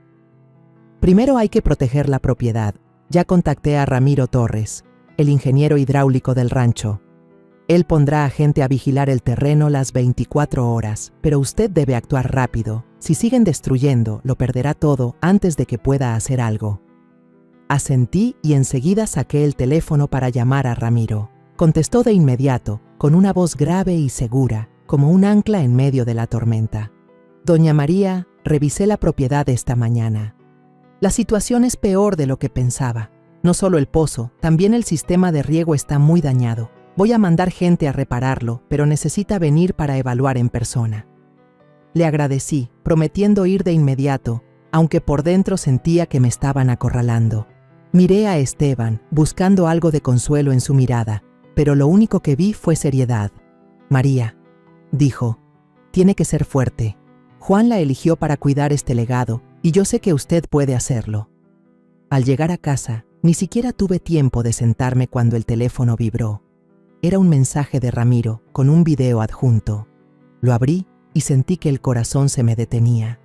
Speaker 1: Primero hay que proteger la propiedad. Ya contacté a Ramiro Torres, el ingeniero hidráulico del rancho. Él pondrá a gente a vigilar el terreno las 24 horas, pero usted debe actuar rápido. Si siguen destruyendo, lo perderá todo antes de que pueda hacer algo. Asentí y enseguida saqué el teléfono para llamar a Ramiro. Contestó de inmediato, con una voz grave y segura, como un ancla en medio de la tormenta. Doña María, revisé la propiedad esta mañana. La situación es peor de lo que pensaba. No solo el pozo, también el sistema de riego está muy dañado. Voy a mandar gente a repararlo, pero necesita venir para evaluar en persona. Le agradecí, prometiendo ir de inmediato, aunque por dentro sentía que me estaban acorralando. Miré a Esteban, buscando algo de consuelo en su mirada, pero lo único que vi fue seriedad. María, dijo, tiene que ser fuerte. Juan la eligió para cuidar este legado, y yo sé que usted puede hacerlo. Al llegar a casa, ni siquiera tuve tiempo de sentarme cuando el teléfono vibró. Era un mensaje de Ramiro, con un video adjunto. Lo abrí y sentí que el corazón se me detenía.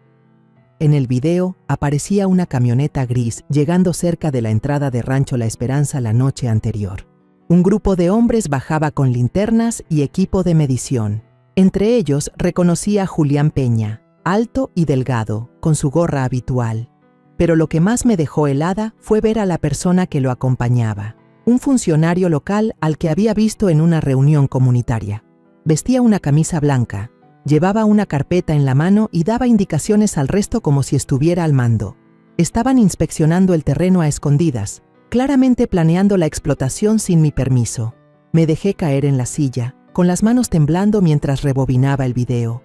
Speaker 1: En el video aparecía una camioneta gris llegando cerca de la entrada de Rancho La Esperanza la noche anterior. Un grupo de hombres bajaba con linternas y equipo de medición. Entre ellos reconocí a Julián Peña, alto y delgado, con su gorra habitual. Pero lo que más me dejó helada fue ver a la persona que lo acompañaba, un funcionario local al que había visto en una reunión comunitaria. Vestía una camisa blanca, llevaba una carpeta en la mano y daba indicaciones al resto como si estuviera al mando. Estaban inspeccionando el terreno a escondidas, claramente planeando la explotación sin mi permiso. Me dejé caer en la silla, con las manos temblando mientras rebobinaba el video.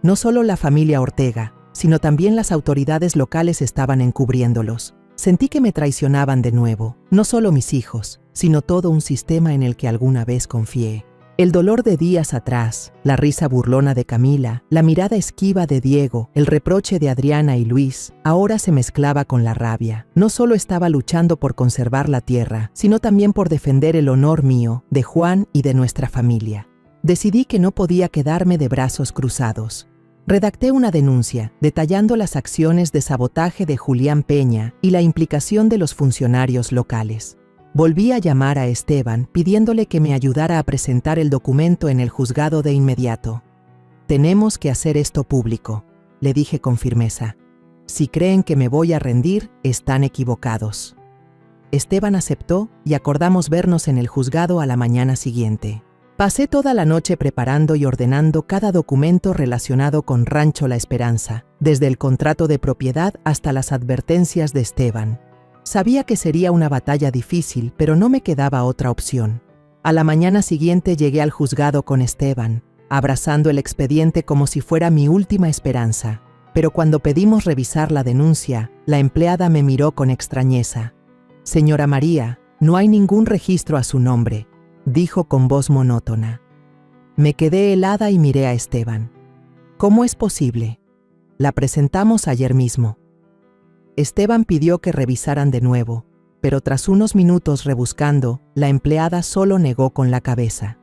Speaker 1: No solo la familia Ortega, sino también las autoridades locales estaban encubriéndolos. Sentí que me traicionaban de nuevo, no solo mis hijos, sino todo un sistema en el que alguna vez confié. El dolor de días atrás, la risa burlona de Camila, la mirada esquiva de Diego, el reproche de Adriana y Luis, ahora se mezclaba con la rabia. No solo estaba luchando por conservar la tierra, sino también por defender el honor mío, de Juan y de nuestra familia. Decidí que no podía quedarme de brazos cruzados. Redacté una denuncia, detallando las acciones de sabotaje de Julián Peña y la implicación de los funcionarios locales. Volví a llamar a Esteban pidiéndole que me ayudara a presentar el documento en el juzgado de inmediato. Tenemos que hacer esto público, le dije con firmeza. Si creen que me voy a rendir, están equivocados. Esteban aceptó y acordamos vernos en el juzgado a la mañana siguiente. Pasé toda la noche preparando y ordenando cada documento relacionado con Rancho La Esperanza, desde el contrato de propiedad hasta las advertencias de Esteban. Sabía que sería una batalla difícil, pero no me quedaba otra opción. A la mañana siguiente llegué al juzgado con Esteban, abrazando el expediente como si fuera mi última esperanza. Pero cuando pedimos revisar la denuncia, la empleada me miró con extrañeza. «Señora María, no hay ningún registro a su nombre», dijo con voz monótona. Me quedé helada y miré a Esteban. «¿Cómo es posible? La presentamos ayer mismo». Esteban pidió que revisaran de nuevo, pero tras unos minutos rebuscando, la empleada solo negó con la cabeza.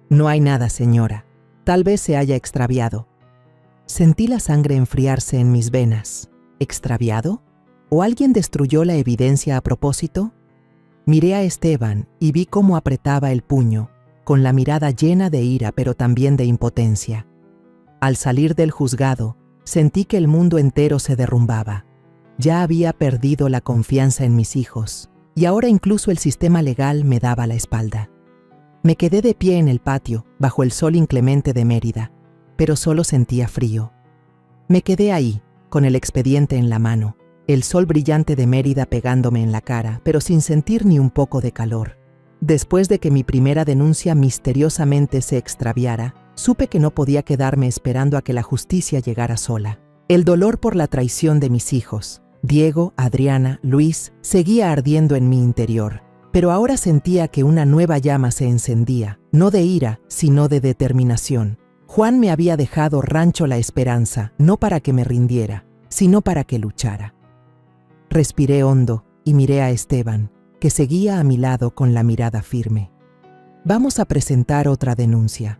Speaker 1: «No hay nada, señora. Tal vez se haya extraviado». Sentí la sangre enfriarse en mis venas. ¿Extraviado? ¿O alguien destruyó la evidencia a propósito? Miré a Esteban y vi cómo apretaba el puño, con la mirada llena de ira pero también de impotencia. Al salir del juzgado, sentí que el mundo entero se derrumbaba. Ya había perdido la confianza en mis hijos, y ahora incluso el sistema legal me daba la espalda. Me quedé de pie en el patio, bajo el sol inclemente de Mérida, pero solo sentía frío. Me quedé ahí, con el expediente en la mano, el sol brillante de Mérida pegándome en la cara, pero sin sentir ni un poco de calor. Después de que mi primera denuncia misteriosamente se extraviara, supe que no podía quedarme esperando a que la justicia llegara sola. El dolor por la traición de mis hijos, Diego, Adriana, Luis, seguía ardiendo en mi interior, pero ahora sentía que una nueva llama se encendía, no de ira, sino de determinación. Juan me había dejado Rancho La Esperanza, no para que me rindiera, sino para que luchara. Respiré hondo y miré a Esteban, que seguía a mi lado con la mirada firme. «Vamos a presentar otra denuncia»,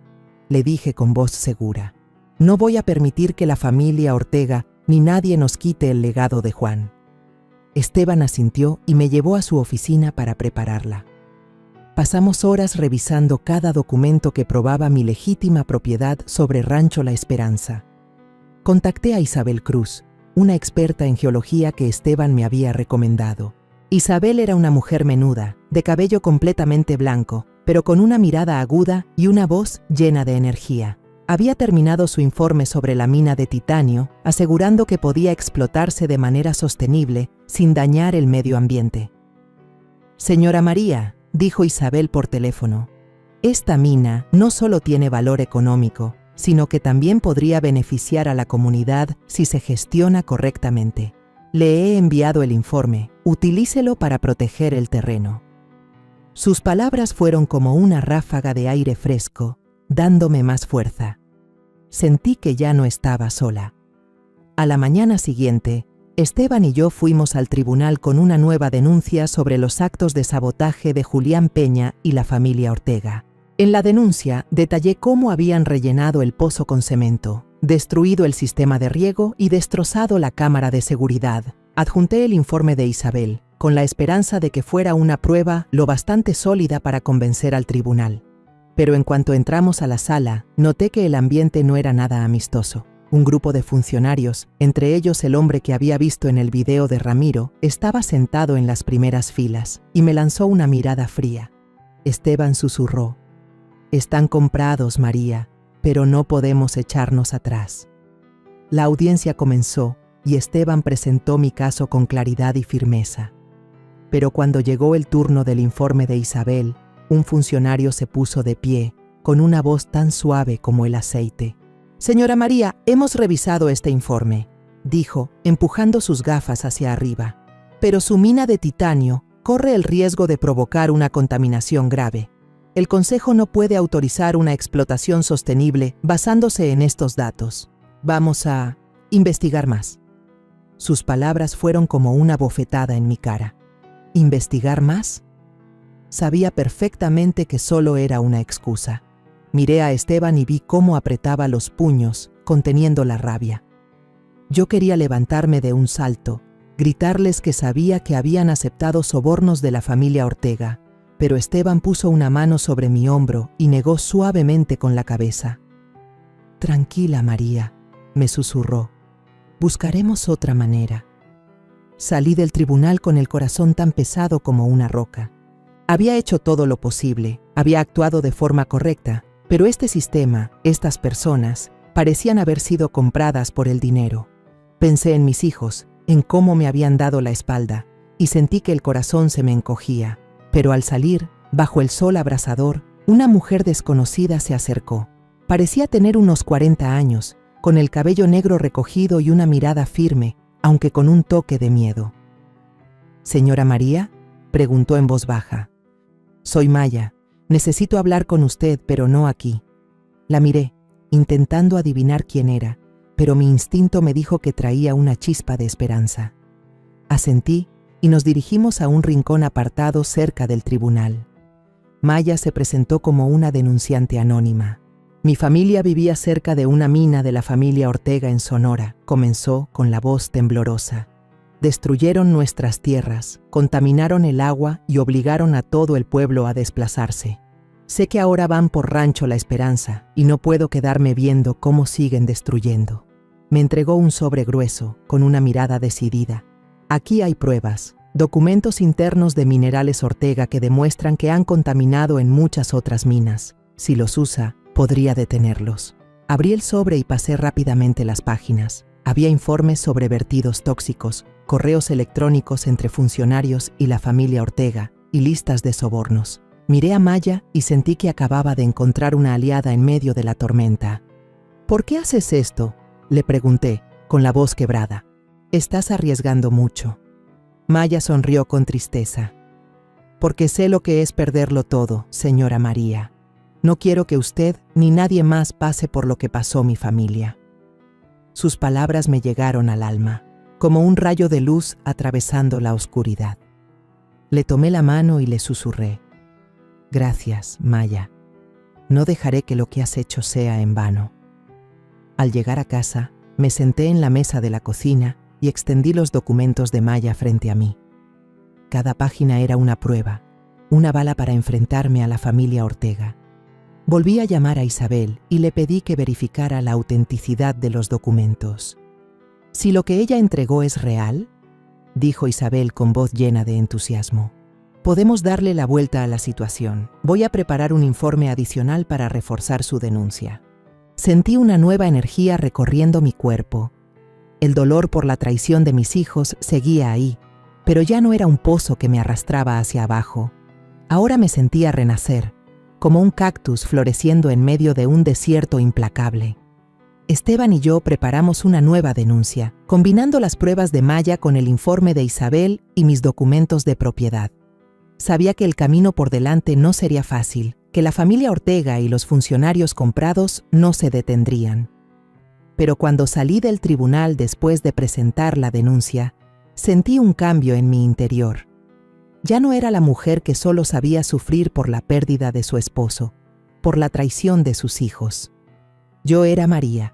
Speaker 1: le dije con voz segura. «No voy a permitir que la familia Ortega ni nadie nos quite el legado de Juan». Esteban asintió y me llevó a su oficina para prepararla. Pasamos horas revisando cada documento que probaba mi legítima propiedad sobre Rancho La Esperanza. Contacté a Isabel Cruz, una experta en geología que Esteban me había recomendado. Isabel era una mujer menuda, de cabello completamente blanco, pero con una mirada aguda y una voz llena de energía. Había terminado su informe sobre la mina de titanio, asegurando que podía explotarse de manera sostenible sin dañar el medio ambiente. «Señora María», dijo Isabel por teléfono, «esta mina no solo tiene valor económico, sino que también podría beneficiar a la comunidad si se gestiona correctamente. Le he enviado el informe, utilícelo para proteger el terreno». Sus palabras fueron como una ráfaga de aire fresco, dándome más fuerza. Sentí que ya no estaba sola. A la mañana siguiente, Esteban y yo fuimos al tribunal con una nueva denuncia sobre los actos de sabotaje de Julián Peña y la familia Ortega. En la denuncia detallé cómo habían rellenado el pozo con cemento, destruido el sistema de riego y destrozado la cámara de seguridad. Adjunté el informe de Isabel, con la esperanza de que fuera una prueba lo bastante sólida para convencer al tribunal. Pero en cuanto entramos a la sala, noté que el ambiente no era nada amistoso. Un grupo de funcionarios, entre ellos el hombre que había visto en el video de Ramiro, estaba sentado en las primeras filas y me lanzó una mirada fría. Esteban susurró: «Están comprados, María, pero no podemos echarnos atrás». La audiencia comenzó y Esteban presentó mi caso con claridad y firmeza. Pero cuando llegó el turno del informe de Isabel, un funcionario se puso de pie, con una voz tan suave como el aceite. «Señora María, hemos revisado este informe», dijo, empujando sus gafas hacia arriba. «Pero su mina de titanio corre el riesgo de provocar una contaminación grave. El Consejo no puede autorizar una explotación sostenible basándose en estos datos. Vamos a investigar más». Sus palabras fueron como una bofetada en mi cara. ¿Investigar más? Sabía perfectamente que solo era una excusa. Miré a Esteban y vi cómo apretaba los puños, conteniendo la rabia. Yo quería levantarme de un salto, gritarles que sabía que habían aceptado sobornos de la familia Ortega, pero Esteban puso una mano sobre mi hombro y negó suavemente con la cabeza. «Tranquila, María», me susurró. «Buscaremos otra manera». Salí del tribunal con el corazón tan pesado como una roca. Había hecho todo lo posible, había actuado de forma correcta, pero este sistema, estas personas, parecían haber sido compradas por el dinero. Pensé en mis hijos, en cómo me habían dado la espalda, y sentí que el corazón se me encogía. Pero al salir, bajo el sol abrasador, una mujer desconocida se acercó. Parecía tener unos 40 años, con el cabello negro recogido y una mirada firme, aunque con un toque de miedo. «¿Señora María?», preguntó en voz baja. «Soy Maya. Necesito hablar con usted, pero no aquí». La miré, intentando adivinar quién era, pero mi instinto me dijo que traía una chispa de esperanza. Asentí y nos dirigimos a un rincón apartado cerca del tribunal. Maya se presentó como una denunciante anónima. «Mi familia vivía cerca de una mina de la familia Ortega en Sonora», comenzó con la voz temblorosa. «Destruyeron nuestras tierras, contaminaron el agua y obligaron a todo el pueblo a desplazarse. Sé que ahora van por Rancho La Esperanza y no puedo quedarme viendo cómo siguen destruyendo». Me entregó un sobre grueso, con una mirada decidida. «Aquí hay pruebas, documentos internos de Minerales Ortega que demuestran que han contaminado en muchas otras minas. Si los usa, podría detenerlos». Abrí el sobre y pasé rápidamente las páginas. Había informes sobre vertidos tóxicos, correos electrónicos entre funcionarios y la familia Ortega, y listas de sobornos. Miré a Maya y sentí que acababa de encontrar una aliada en medio de la tormenta. ¿Por qué haces esto?, le pregunté, con la voz quebrada. Estás arriesgando mucho. Maya sonrió con tristeza. Porque sé lo que es perderlo todo, señora María. No quiero que usted ni nadie más pase por lo que pasó mi familia. Sus palabras me llegaron al alma, como un rayo de luz atravesando la oscuridad. Le tomé la mano y le susurré. Gracias, Maya. No dejaré que lo que has hecho sea en vano. Al llegar a casa, me senté en la mesa de la cocina y extendí los documentos de Maya frente a mí. Cada página era una prueba, una bala para enfrentarme a la familia Ortega. Volví a llamar a Isabel y le pedí que verificara la autenticidad de los documentos. «Si lo que ella entregó es real», dijo Isabel con voz llena de entusiasmo, «podemos darle la vuelta a la situación. Voy a preparar un informe adicional para reforzar su denuncia». Sentí una nueva energía recorriendo mi cuerpo. El dolor por la traición de mis hijos seguía ahí, pero ya no era un pozo que me arrastraba hacia abajo. Ahora me sentía renacer, como un cactus floreciendo en medio de un desierto implacable. Esteban y yo preparamos una nueva denuncia, combinando las pruebas de Maya con el informe de Isabel y mis documentos de propiedad. Sabía que el camino por delante no sería fácil, que la familia Ortega y los funcionarios comprados no se detendrían. Pero cuando salí del tribunal después de presentar la denuncia, sentí un cambio en mi interior. Ya no era la mujer que solo sabía sufrir por la pérdida de su esposo, por la traición de sus hijos. Yo era María,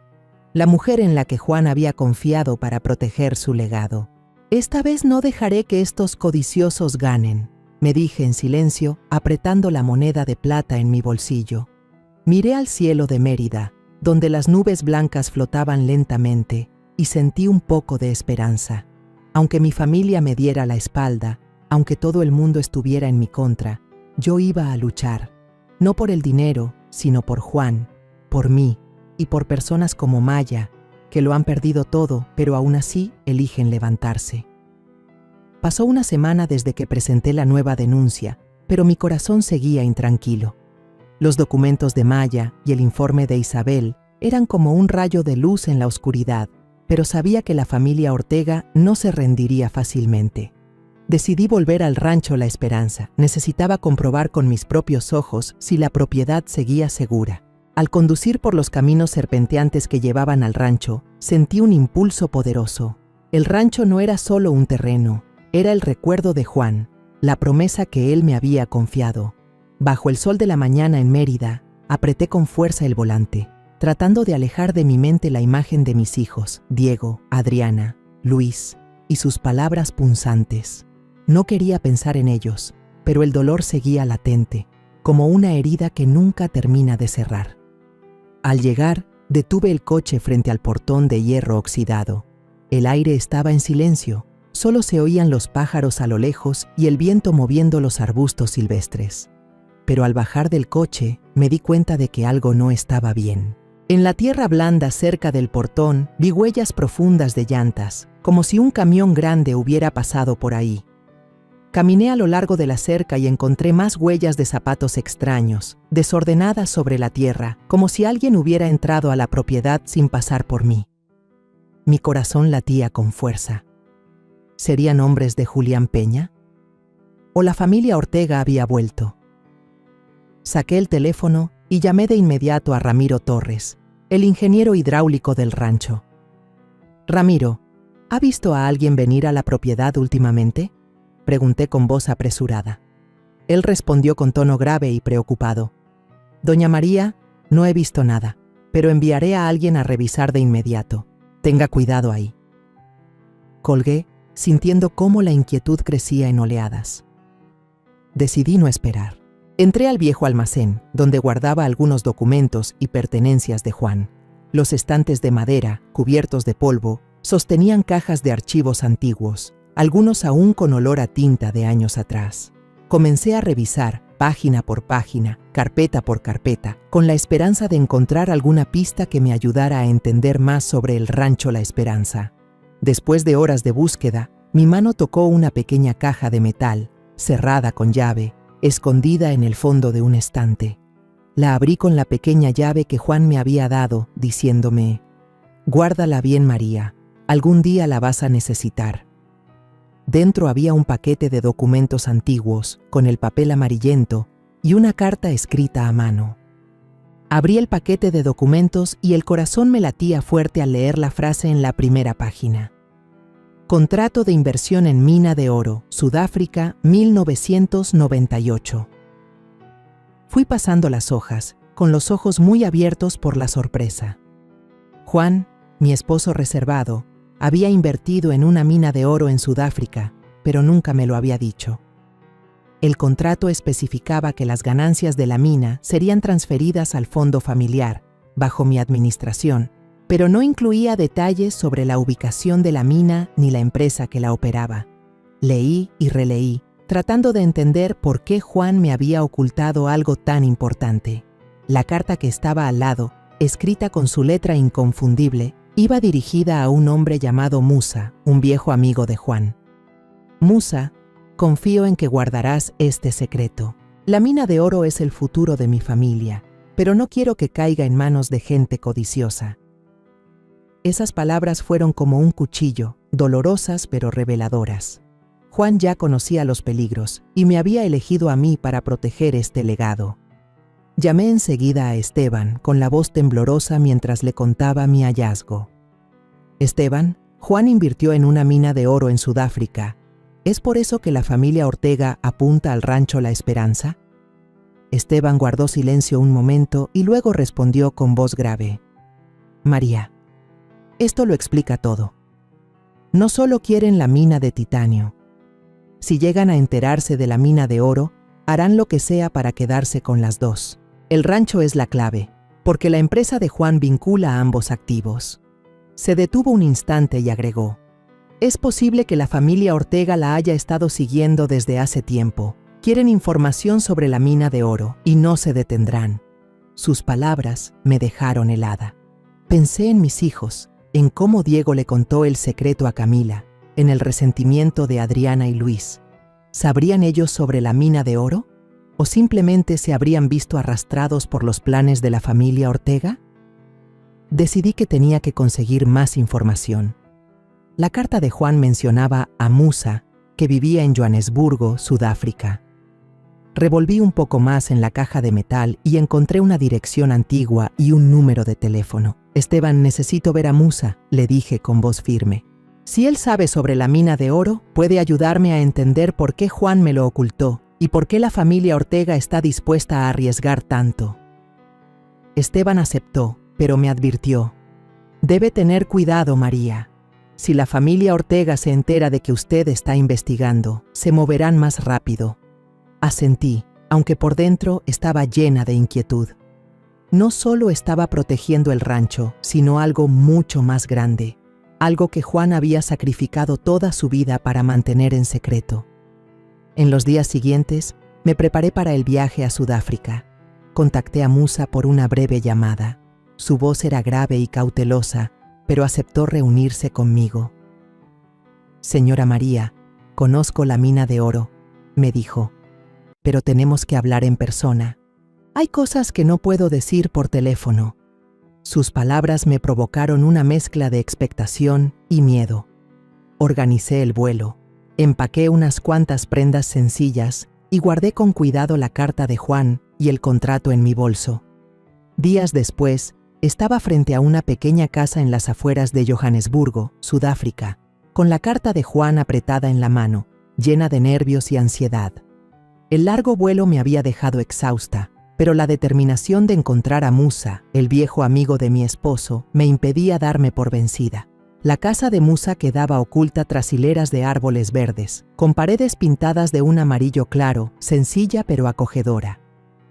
Speaker 1: la mujer en la que Juan había confiado para proteger su legado. «Esta vez no dejaré que estos codiciosos ganen», me dije en silencio, apretando la moneda de plata en mi bolsillo. Miré al cielo de Mérida, donde las nubes blancas flotaban lentamente, y sentí un poco de esperanza. Aunque mi familia me diera la espalda, aunque todo el mundo estuviera en mi contra, yo iba a luchar, no por el dinero, sino por Juan, por mí y por personas como Maya, que lo han perdido todo, pero aún así eligen levantarse. Pasó una semana desde que presenté la nueva denuncia, pero mi corazón seguía intranquilo. Los documentos de Maya y el informe de Isabel eran como un rayo de luz en la oscuridad, pero sabía que la familia Ortega no se rendiría fácilmente. Decidí volver al rancho La Esperanza. Necesitaba comprobar con mis propios ojos si la propiedad seguía segura. Al conducir por los caminos serpenteantes que llevaban al rancho, sentí un impulso poderoso. El rancho no era solo un terreno, era el recuerdo de Juan, la promesa que él me había confiado. Bajo el sol de la mañana en Mérida, apreté con fuerza el volante, tratando de alejar de mi mente la imagen de mis hijos, Diego, Adriana, Luis, y sus palabras punzantes. No quería pensar en ellos, pero el dolor seguía latente, como una herida que nunca termina de cerrar. Al llegar, detuve el coche frente al portón de hierro oxidado. El aire estaba en silencio, solo se oían los pájaros a lo lejos y el viento moviendo los arbustos silvestres. Pero al bajar del coche, me di cuenta de que algo no estaba bien. En la tierra blanda cerca del portón, vi huellas profundas de llantas, como si un camión grande hubiera pasado por ahí. Caminé a lo largo de la cerca y encontré más huellas de zapatos extraños, desordenadas sobre la tierra, como si alguien hubiera entrado a la propiedad sin pasar por mí. Mi corazón latía con fuerza. ¿Serían hombres de Julián Peña? ¿O la familia Ortega había vuelto? Saqué el teléfono y llamé de inmediato a Ramiro Torres, el ingeniero hidráulico del rancho. «Ramiro, ¿ha visto a alguien venir a la propiedad últimamente?», pregunté con voz apresurada. Él respondió con tono grave y preocupado. «Doña María, no he visto nada, pero enviaré a alguien a revisar de inmediato. Tenga cuidado ahí». Colgué, sintiendo cómo la inquietud crecía en oleadas. Decidí no esperar. Entré al viejo almacén, donde guardaba algunos documentos y pertenencias de Juan. Los estantes de madera, cubiertos de polvo, sostenían cajas de archivos antiguos, algunos aún con olor a tinta de años atrás. Comencé a revisar, página por página, carpeta por carpeta, con la esperanza de encontrar alguna pista que me ayudara a entender más sobre el rancho La Esperanza. Después de horas de búsqueda, mi mano tocó una pequeña caja de metal, cerrada con llave, escondida en el fondo de un estante. La abrí con la pequeña llave que Juan me había dado, diciéndome: «Guárdala bien, María, algún día la vas a necesitar». Dentro había un paquete de documentos antiguos, con el papel amarillento, y una carta escrita a mano. Abrí el paquete de documentos y el corazón me latía fuerte al leer la frase en la primera página. Contrato de inversión en mina de oro, Sudáfrica, 1998. Fui pasando las hojas, con los ojos muy abiertos por la sorpresa. Juan, mi esposo reservado, había invertido en una mina de oro en Sudáfrica, pero nunca me lo había dicho. El contrato especificaba que las ganancias de la mina serían transferidas al fondo familiar, bajo mi administración, pero no incluía detalles sobre la ubicación de la mina ni la empresa que la operaba. Leí y releí, tratando de entender por qué Juan me había ocultado algo tan importante. La carta que estaba al lado, escrita con su letra inconfundible, iba dirigida a un hombre llamado Musa, un viejo amigo de Juan. Musa, confío en que guardarás este secreto. La mina de oro es el futuro de mi familia, pero no quiero que caiga en manos de gente codiciosa. Esas palabras fueron como un cuchillo, dolorosas pero reveladoras. Juan ya conocía los peligros y me había elegido a mí para proteger este legado. Llamé enseguida a Esteban, con la voz temblorosa mientras le contaba mi hallazgo. «Esteban, Juan invirtió en una mina de oro en Sudáfrica. ¿Es por eso que la familia Ortega apunta al rancho La Esperanza?» Esteban guardó silencio un momento y luego respondió con voz grave: «María, esto lo explica todo. No solo quieren la mina de titanio. Si llegan a enterarse de la mina de oro, harán lo que sea para quedarse con las dos. El rancho es la clave, porque la empresa de Juan vincula ambos activos». Se detuvo un instante y agregó: «Es posible que la familia Ortega la haya estado siguiendo desde hace tiempo. Quieren información sobre la mina de oro y no se detendrán». Sus palabras me dejaron helada. Pensé en mis hijos, en cómo Diego le contó el secreto a Camila, en el resentimiento de Adriana y Luis. ¿Sabrían ellos sobre la mina de oro? ¿O simplemente se habrían visto arrastrados por los planes de la familia Ortega? Decidí que tenía que conseguir más información. La carta de Juan mencionaba a Musa, que vivía en Johannesburgo, Sudáfrica. Revolví un poco más en la caja de metal y encontré una dirección antigua y un número de teléfono. «Esteban, necesito ver a Musa», le dije con voz firme. «Si él sabe sobre la mina de oro, puede ayudarme a entender por qué Juan me lo ocultó y por qué la familia Ortega está dispuesta a arriesgar tanto». Esteban aceptó, pero me advirtió: «Debe tener cuidado, María. Si la familia Ortega se entera de que usted está investigando, se moverán más rápido». Asentí, aunque por dentro estaba llena de inquietud. No solo estaba protegiendo el rancho, sino algo mucho más grande, algo que Juan había sacrificado toda su vida para mantener en secreto. En los días siguientes, me preparé para el viaje a Sudáfrica. Contacté a Musa por una breve llamada. Su voz era grave y cautelosa, pero aceptó reunirse conmigo. «Señora María, conozco la mina de oro», me dijo, «pero tenemos que hablar en persona. Hay cosas que no puedo decir por teléfono». Sus palabras me provocaron una mezcla de expectación y miedo. Organicé el vuelo, empaqué unas cuantas prendas sencillas y guardé con cuidado la carta de Juan y el contrato en mi bolso. Días después, estaba frente a una pequeña casa en las afueras de Johannesburgo, Sudáfrica, con la carta de Juan apretada en la mano, llena de nervios y ansiedad. El largo vuelo me había dejado exhausta, pero la determinación de encontrar a Musa, el viejo amigo de mi esposo, me impedía darme por vencida. La casa de Musa quedaba oculta tras hileras de árboles verdes, con paredes pintadas de un amarillo claro, sencilla pero acogedora.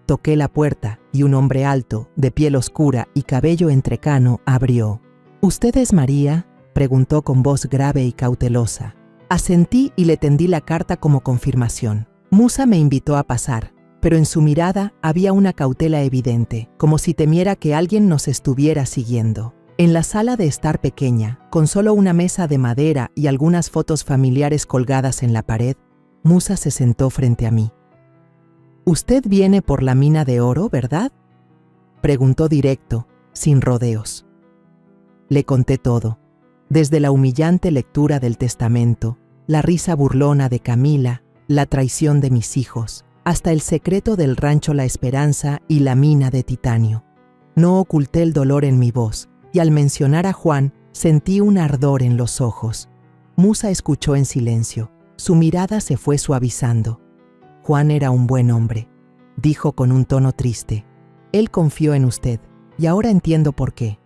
Speaker 1: Toqué la puerta y un hombre alto, de piel oscura y cabello entrecano, abrió. «¿Usted es María?», preguntó con voz grave y cautelosa. Asentí y le tendí la carta como confirmación. Musa me invitó a pasar. pero en su mirada había una cautela evidente, como si temiera que alguien nos estuviera siguiendo. En la sala de estar pequeña, con solo una mesa de madera y algunas fotos familiares colgadas en la pared, Musa se sentó frente a mí. «Usted viene por la mina de oro, ¿verdad?», preguntó directo, sin rodeos. Le conté todo, desde la humillante lectura del testamento, la risa burlona de Camila, la traición de mis hijos, hasta el secreto del rancho La Esperanza y la mina de titanio. No oculté el dolor en mi voz, y al mencionar a Juan, sentí un ardor en los ojos. Musa escuchó en silencio. Su mirada se fue suavizando. Juan era un buen hombre, dijo con un tono triste. Él confió en usted, y ahora entiendo por qué.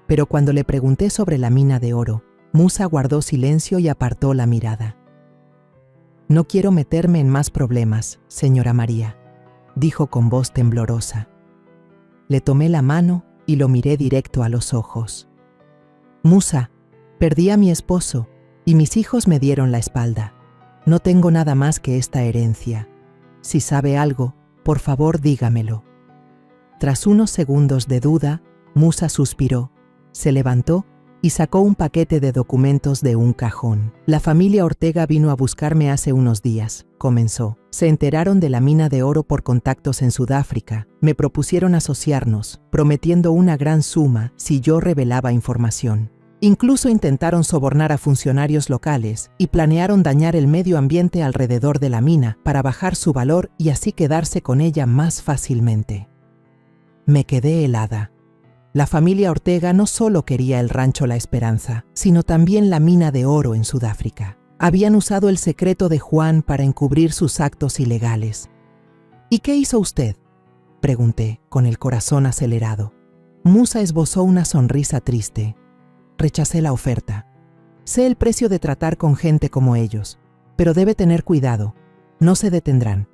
Speaker 1: Pero cuando le pregunté sobre la mina de oro, Musa guardó silencio y apartó la mirada. «No quiero meterme en más problemas, señora María», dijo con voz temblorosa. Le tomé la mano y lo miré directo a los ojos. «Musa, perdí a mi esposo y mis hijos me dieron la espalda. No tengo nada más que esta herencia. Si sabe algo, por favor dígamelo». Tras unos segundos de duda, Musa suspiró, se levantó y sacó un paquete de documentos de un cajón. «La familia Ortega vino a buscarme hace unos días», comenzó. «Se enteraron de la mina de oro por contactos en Sudáfrica. Me propusieron asociarnos, prometiendo una gran suma si yo revelaba información. Incluso intentaron sobornar a funcionarios locales y planearon dañar el medio ambiente alrededor de la mina para bajar su valor y así quedarse con ella más fácilmente». Me quedé helada. La familia Ortega no solo quería el rancho La Esperanza, sino también la mina de oro en Sudáfrica. Habían usado el secreto de Juan para encubrir sus actos ilegales. «¿Y qué hizo usted?», pregunté, con el corazón acelerado. Musa esbozó una sonrisa triste. «Rechacé la oferta. Sé el precio de tratar con gente como ellos, pero debe tener cuidado. No se detendrán».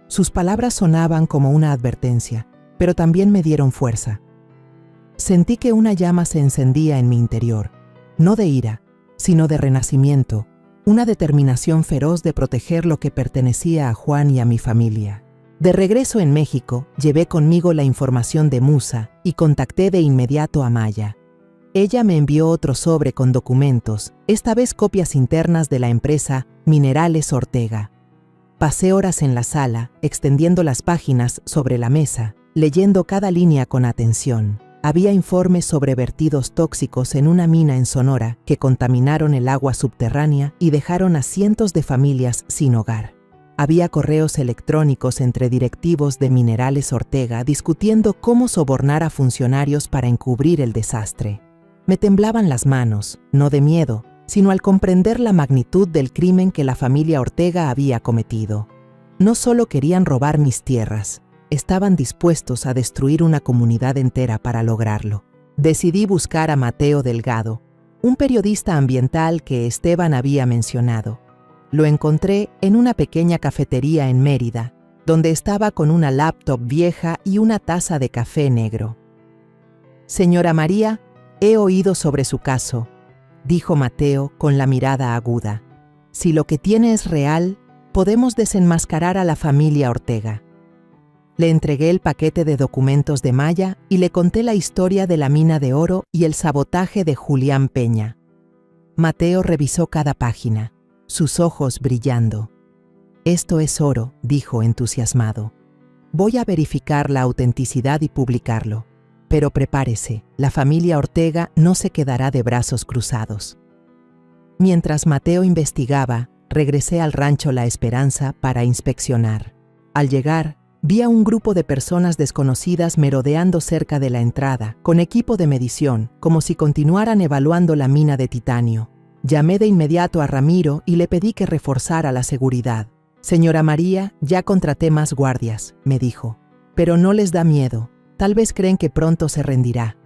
Speaker 1: Sus palabras sonaban como una advertencia, pero también me dieron fuerza. Sentí que una llama se encendía en mi interior, no de ira, sino de renacimiento, una determinación feroz de proteger lo que pertenecía a Juan y a mi familia. De regreso en México, llevé conmigo la información de Musa y contacté de inmediato a Maya. Ella me envió otro sobre con documentos, esta vez copias internas de la empresa Minerales Ortega. Pasé horas en la sala, extendiendo las páginas sobre la mesa, leyendo cada línea con atención. Había informes sobre vertidos tóxicos en una mina en Sonora que contaminaron el agua subterránea y dejaron a cientos de familias sin hogar. Había correos electrónicos entre directivos de Minerales Ortega discutiendo cómo sobornar a funcionarios para encubrir el desastre. Me temblaban las manos, no de miedo, sino al comprender la magnitud del crimen que la familia Ortega había cometido. No solo querían robar mis tierras, estaban dispuestos a destruir una comunidad entera para lograrlo. Decidí buscar a Mateo Delgado, un periodista ambiental que Esteban había mencionado. Lo encontré en una pequeña cafetería en Mérida, donde estaba con una laptop vieja y una taza de café negro. «Señora María, he oído sobre su caso», dijo Mateo con la mirada aguda. «Si lo que tiene es real, podemos desenmascarar a la familia Ortega». Le entregué el paquete de documentos de Maya y le conté la historia de la mina de oro y el sabotaje de Julián Peña. Mateo revisó cada página, sus ojos brillando. «Esto es oro», dijo entusiasmado. «Voy a verificar la autenticidad y publicarlo. Pero prepárese, la familia Ortega no se quedará de brazos cruzados». Mientras Mateo investigaba, regresé al rancho La Esperanza para inspeccionar. Al llegar, vi a un grupo de personas desconocidas merodeando cerca de la entrada, con equipo de medición, como si continuaran evaluando la mina de titanio. Llamé de inmediato a Ramiro y le pedí que reforzara la seguridad. «Señora María, ya contraté más guardias», me dijo. «Pero no les da miedo, tal vez creen que pronto se rendirá».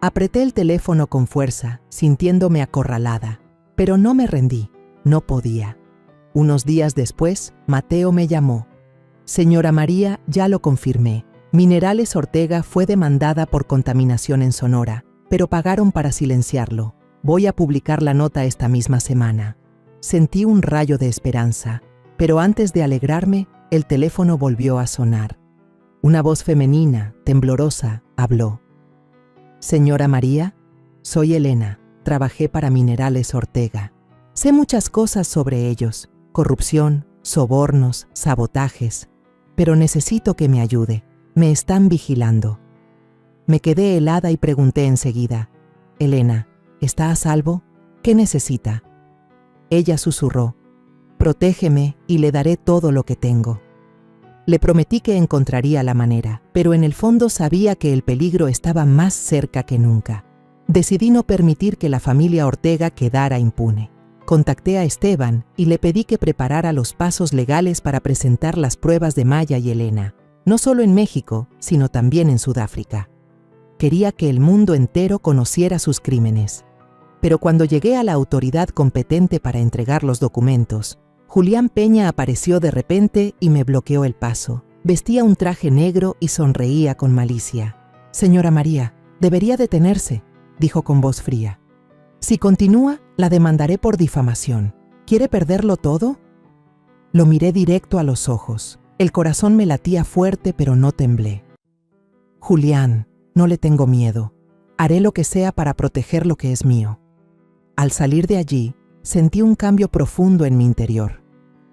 Speaker 1: Apreté el teléfono con fuerza, sintiéndome acorralada, pero no me rendí, no podía. Unos días después, Mateo me llamó. «Señora María, ya lo confirmé. Minerales Ortega fue demandada por contaminación en Sonora, pero pagaron para silenciarlo. Voy a publicar la nota esta misma semana». Sentí un rayo de esperanza, pero antes de alegrarme, El teléfono volvió a sonar. Una voz femenina, temblorosa, habló. «Señora María, soy Elena. Trabajé para Minerales Ortega. Sé muchas cosas sobre ellos, corrupción, sobornos, sabotajes, pero necesito que me ayude. Me están vigilando». Me quedé helada y pregunté enseguida: «Elena, ¿está a salvo? ¿Qué necesita?». Ella susurró: «Protégeme y le daré todo lo que tengo». Le prometí que encontraría la manera, pero en el fondo sabía que el peligro estaba más cerca que nunca. Decidí no permitir que la familia Ortega quedara impune. Contacté a Esteban y le pedí que preparara los pasos legales para presentar las pruebas de Maya y Elena, no solo en México, sino también en Sudáfrica. Quería que el mundo entero conociera sus crímenes. Pero cuando llegué a la autoridad competente para entregar los documentos, Julián Peña apareció de repente y me bloqueó el paso. Vestía un traje negro y sonreía con malicia. «Señora María, debería detenerse», dijo con voz fría. «Si continúa, la demandaré por difamación. ¿Quiere perderlo todo?». Lo miré directo a los ojos. El corazón me latía fuerte, pero no temblé. «Julián, no le tengo miedo. Haré lo que sea para proteger lo que es mío». Al salir de allí, sentí un cambio profundo en mi interior.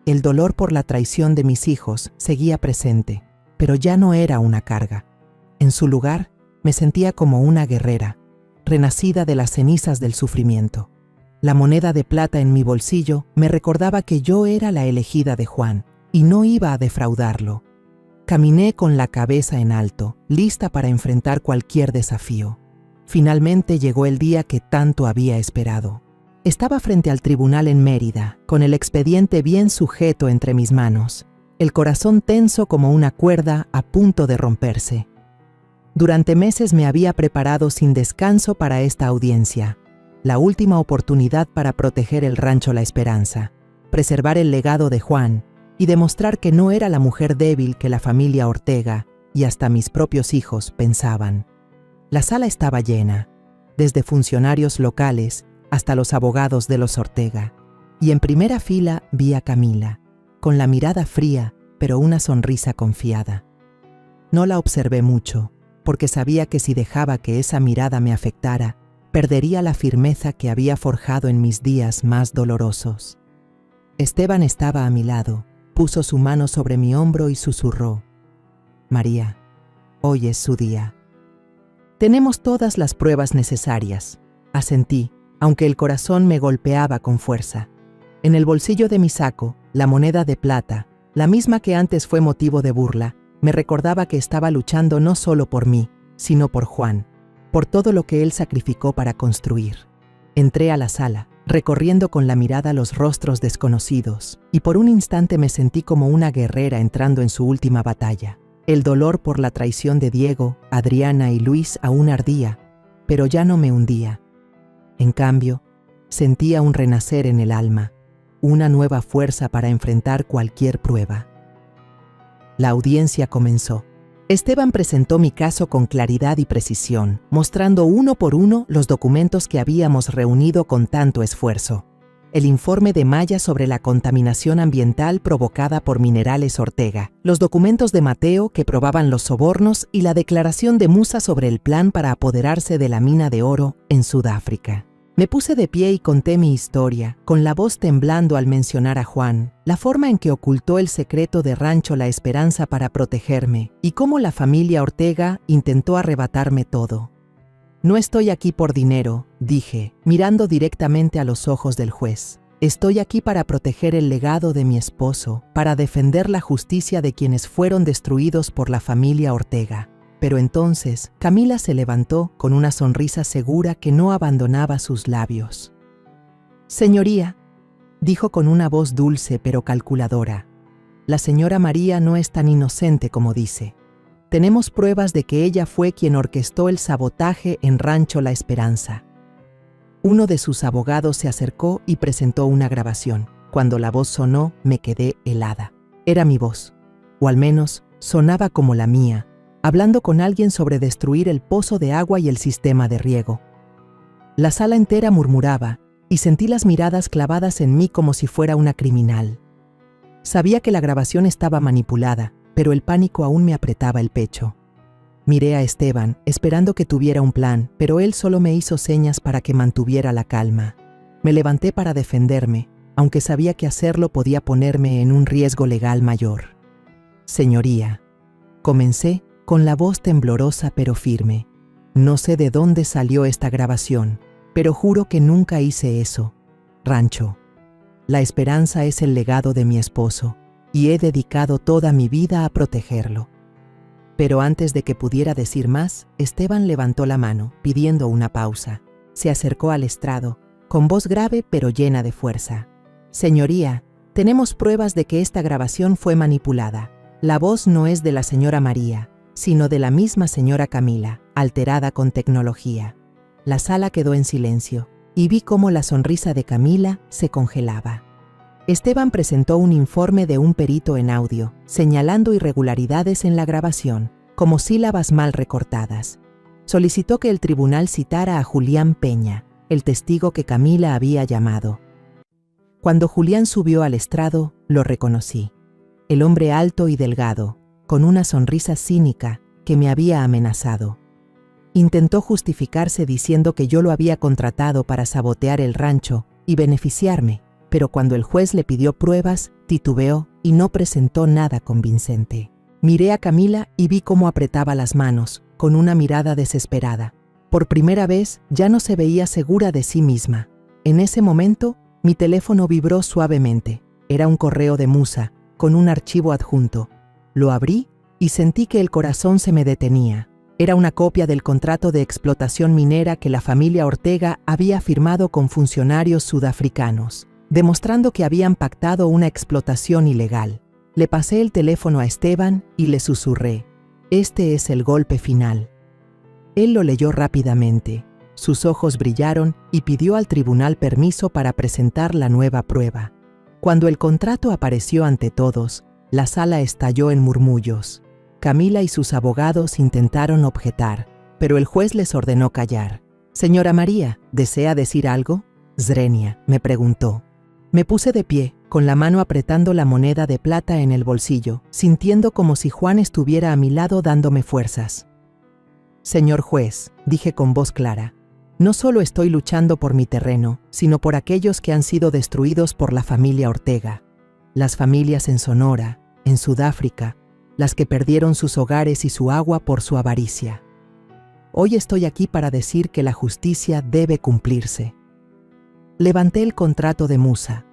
Speaker 1: El dolor por la traición de mis hijos seguía presente, pero ya no era una carga. En su lugar, me sentía como una guerrera, renacida de las cenizas del sufrimiento. La moneda de plata en mi bolsillo me recordaba que yo era la elegida de Juan, y no iba a defraudarlo. Caminé con la cabeza en alto, lista para enfrentar cualquier desafío. Finalmente llegó el día que tanto había esperado. Estaba frente al tribunal en Mérida, con el expediente bien sujeto entre mis manos, el corazón tenso como una cuerda a punto de romperse. Durante meses me había preparado sin descanso para esta audiencia, la última oportunidad para proteger el rancho La Esperanza, preservar el legado de Juan y demostrar que no era la mujer débil que la familia Ortega y hasta mis propios hijos pensaban. La sala estaba llena, desde funcionarios locales hasta los abogados de los Ortega, y en primera fila vi a Camila, con la mirada fría, pero una sonrisa confiada. No la observé mucho, porque sabía que si dejaba que esa mirada me afectara, perdería la firmeza que había forjado en mis días más dolorosos. Esteban estaba a mi lado, puso su mano sobre mi hombro y susurró: «María, hoy es su día». «Tenemos todas las pruebas necesarias», asentí, aunque el corazón me golpeaba con fuerza. En el bolsillo de mi saco, la moneda de plata, la misma que antes fue motivo de burla, me recordaba que estaba luchando no solo por mí, sino por Juan, por todo lo que él sacrificó para construir. Entré a la sala, recorriendo con la mirada los rostros desconocidos, y por un instante me sentí como una guerrera entrando en su última batalla. El dolor por la traición de Diego, Adriana y Luis aún ardía, pero ya no me hundía. En cambio, sentía un renacer en el alma, una nueva fuerza para enfrentar cualquier prueba. La audiencia comenzó. Esteban presentó mi caso con claridad y precisión, mostrando uno por uno los documentos que habíamos reunido con tanto esfuerzo. El informe de Maya sobre la contaminación ambiental provocada por Minerales Ortega, los documentos de Mateo que probaban los sobornos y la declaración de Musa sobre el plan para apoderarse de la mina de oro en Sudáfrica. Me puse de pie y conté mi historia, con la voz temblando al mencionar a Juan, la forma en que ocultó el secreto de Rancho La Esperanza para protegerme y cómo la familia Ortega intentó arrebatarme todo. «No estoy aquí por dinero», dije, mirando directamente a los ojos del juez. «Estoy aquí para proteger el legado de mi esposo, para defender la justicia de quienes fueron destruidos por la familia Ortega». Pero entonces Camila se levantó con una sonrisa segura que no abandonaba sus labios. «Señoría», dijo con una voz dulce pero calculadora, «la señora María no es tan inocente como dice. Tenemos pruebas de que ella fue quien orquestó el sabotaje en Rancho La Esperanza». Uno de sus abogados se acercó y presentó una grabación. Cuando la voz sonó, me quedé helada. Era mi voz, o al menos sonaba como la mía, hablando con alguien sobre destruir el pozo de agua y el sistema de riego. La sala entera murmuraba, y sentí las miradas clavadas en mí como si fuera una criminal. Sabía que la grabación estaba manipulada, pero el pánico aún me apretaba el pecho. Miré a Esteban, esperando que tuviera un plan, pero él solo me hizo señas para que mantuviera la calma. Me levanté para defenderme, aunque sabía que hacerlo podía ponerme en un riesgo legal mayor. Señoría, comencé con la voz temblorosa pero firme. No sé de dónde salió esta grabación, pero juro que nunca hice eso. Rancho. La esperanza es el legado de mi esposo, y he dedicado toda mi vida a protegerlo. Pero antes de que pudiera decir más, Esteban levantó la mano, pidiendo una pausa. Se acercó al estrado, con voz grave pero llena de fuerza. Señoría, tenemos pruebas de que esta grabación fue manipulada. La voz no es de la señora María, sino de la misma señora Camila, alterada con tecnología. La sala quedó en silencio, y vi cómo la sonrisa de Camila se congelaba. Esteban presentó un informe de un perito en audio, señalando irregularidades en la grabación, como sílabas mal recortadas. Solicitó que el tribunal citara a Julián Peña, el testigo que Camila había llamado. Cuando Julián subió al estrado, lo reconocí. El hombre alto y delgado, con una sonrisa cínica que me había amenazado. Intentó justificarse diciendo que yo lo había contratado para sabotear el rancho y beneficiarme, pero cuando el juez le pidió pruebas, titubeó y no presentó nada convincente. Miré a Camila y vi cómo apretaba las manos, con una mirada desesperada. Por primera vez, ya no se veía segura de sí misma. En ese momento, mi teléfono vibró suavemente. Era un correo de Musa, con un archivo adjunto. Lo abrí y sentí que el corazón se me detenía. Era una copia del contrato de explotación minera que la familia Ortega había firmado con funcionarios sudafricanos, demostrando que habían pactado una explotación ilegal. Le pasé el teléfono a Esteban y le susurré: «Este es el golpe final». Él lo leyó rápidamente. Sus ojos brillaron y pidió al tribunal permiso para presentar la nueva prueba. Cuando el contrato apareció ante todos, la sala estalló en murmullos. Camila y sus abogados intentaron objetar, pero el juez les ordenó callar. «Señora María, ¿desea decir algo?», Zrenia me preguntó. Me puse de pie, con la mano apretando la moneda de plata en el bolsillo, sintiendo como si Juan estuviera a mi lado dándome fuerzas. «Señor juez», dije con voz clara, «no solo estoy luchando por mi terreno, sino por aquellos que han sido destruidos por la familia Ortega. Las familias en Sonora, en Sudáfrica, las que perdieron sus hogares y su agua por su avaricia. Hoy estoy aquí para decir que la justicia debe cumplirse». Levanté el contrato de Musa,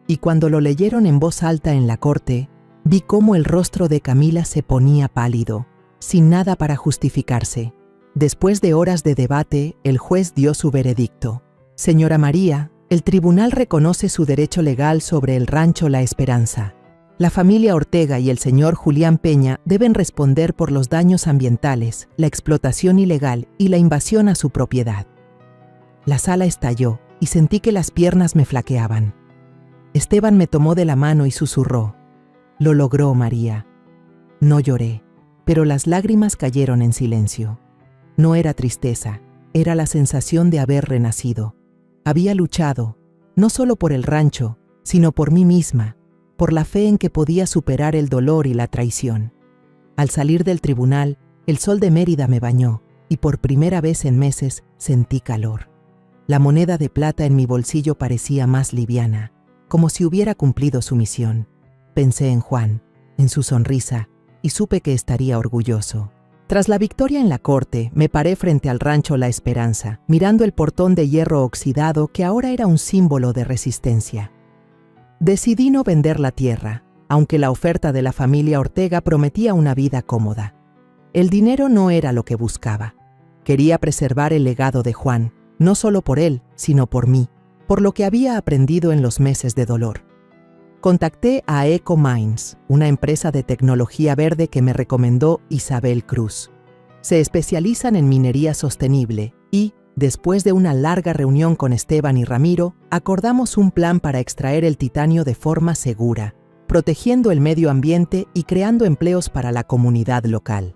Speaker 1: y cuando lo leyeron en voz alta en la corte, vi cómo el rostro de Camila se ponía pálido, sin nada para justificarse. Después de horas de debate, el juez dio su veredicto. «Señora María, el tribunal reconoce su derecho legal sobre el rancho La Esperanza. La familia Ortega y el señor Julián Peña deben responder por los daños ambientales, la explotación ilegal y la invasión a su propiedad». La sala estalló y sentí que las piernas me flaqueaban. Esteban me tomó de la mano y susurró: «Lo logró, María». No lloré, pero las lágrimas cayeron en silencio. No era tristeza, era la sensación de haber renacido. Había luchado, no solo por el rancho, sino por mí misma, por la fe en que podía superar el dolor y la traición. Al salir del tribunal, el sol de Mérida me bañó y por primera vez en meses sentí calor. La moneda de plata en mi bolsillo parecía más liviana, como si hubiera cumplido su misión. Pensé en Juan, en su sonrisa, y supe que estaría orgulloso. Tras la victoria en la corte, me paré frente al rancho La Esperanza, mirando el portón de hierro oxidado que ahora era un símbolo de resistencia. Decidí no vender la tierra, aunque la oferta de la familia Ortega prometía una vida cómoda. El dinero no era lo que buscaba. Quería preservar el legado de Juan, no solo por él, sino por mí, por lo que había aprendido en los meses de dolor. Contacté a EcoMines, una empresa de tecnología verde que me recomendó Isabel Cruz. Se especializan en minería sostenible y, después de una larga reunión con Esteban y Ramiro, acordamos un plan para extraer el titanio de forma segura, protegiendo el medio ambiente y creando empleos para la comunidad local.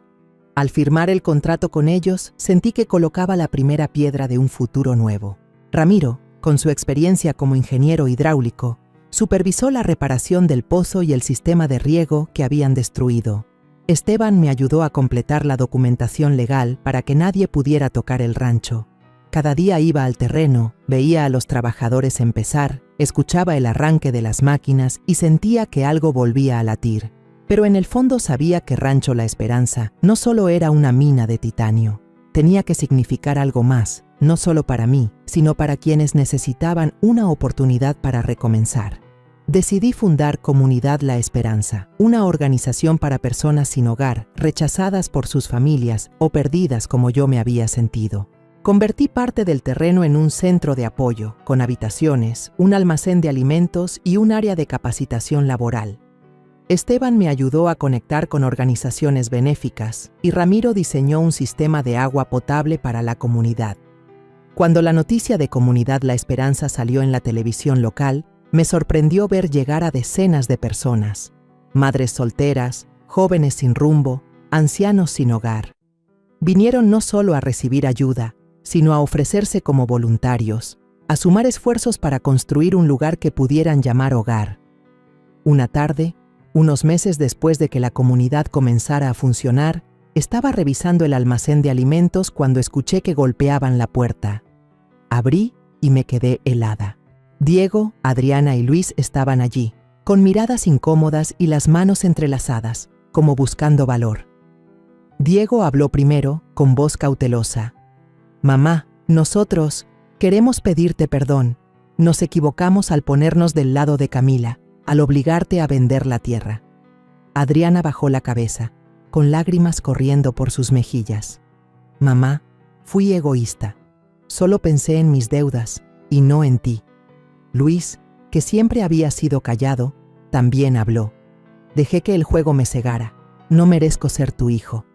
Speaker 1: Al firmar el contrato con ellos, sentí que colocaba la primera piedra de un futuro nuevo. Ramiro, con su experiencia como ingeniero hidráulico, Supervisó la reparación del pozo y el sistema de riego que habían destruido. Esteban me ayudó a completar la documentación legal para que nadie pudiera tocar el rancho. Cada día iba al terreno, veía a los trabajadores empezar, escuchaba el arranque de las máquinas y sentía que algo volvía a latir. Pero en el fondo sabía que Rancho La Esperanza no solo era una mina de titanio. Tenía que significar algo más, no solo para mí, sino para quienes necesitaban una oportunidad para recomenzar. Decidí fundar Comunidad La Esperanza, una organización para personas sin hogar, rechazadas por sus familias o perdidas como yo me había sentido. Convertí parte del terreno en un centro de apoyo, con habitaciones, un almacén de alimentos y un área de capacitación laboral. Esteban me ayudó a conectar con organizaciones benéficas y Ramiro diseñó un sistema de agua potable para la comunidad. Cuando la noticia de Comunidad La Esperanza salió en la televisión local, me sorprendió ver llegar a decenas de personas, madres solteras, jóvenes sin rumbo, ancianos sin hogar. Vinieron no solo a recibir ayuda, sino a ofrecerse como voluntarios, a sumar esfuerzos para construir un lugar que pudieran llamar hogar. Una tarde, unos meses después de que la comunidad comenzara a funcionar, estaba revisando el almacén de alimentos cuando escuché que golpeaban la puerta. Abrí y me quedé helada. Diego, Adriana y Luis estaban allí, con miradas incómodas y las manos entrelazadas, como buscando valor. Diego habló primero, con voz cautelosa. «Mamá, nosotros queremos pedirte perdón. Nos equivocamos al ponernos del lado de Camila, al obligarte a vender la tierra». Adriana bajó la cabeza, con lágrimas corriendo por sus mejillas. «Mamá, fui egoísta. Solo pensé en mis deudas y no en ti». Luis, que siempre había sido callado, también habló. «Dejé que el juego me cegara. No merezco ser tu hijo».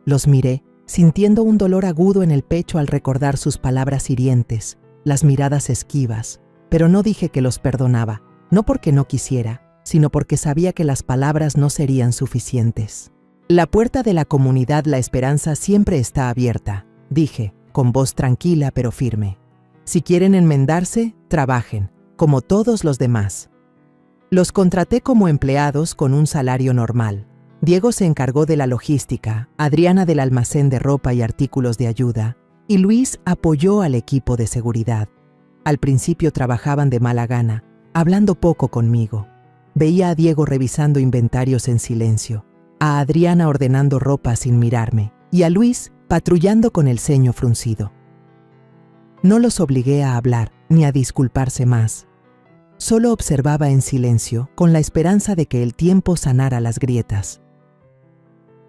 Speaker 1: Los miré, sintiendo un dolor agudo en el pecho al recordar sus palabras hirientes, las miradas esquivas, pero no dije que los perdonaba, no porque no quisiera, sino porque sabía que las palabras no serían suficientes. «La puerta de la comunidad La Esperanza siempre está abierta», dije, con voz tranquila pero firme. «Si quieren enmendarse, trabajen, como todos los demás». Los contraté como empleados con un salario normal. Diego se encargó de la logística, Adriana del almacén de ropa y artículos de ayuda, y Luis apoyó al equipo de seguridad. Al principio trabajaban de mala gana, hablando poco conmigo. Veía a Diego revisando inventarios en silencio, a Adriana ordenando ropa sin mirarme, y a Luis patrullando con el ceño fruncido. No los obligué a hablar ni a disculparse más. Solo observaba en silencio, con la esperanza de que el tiempo sanara las grietas.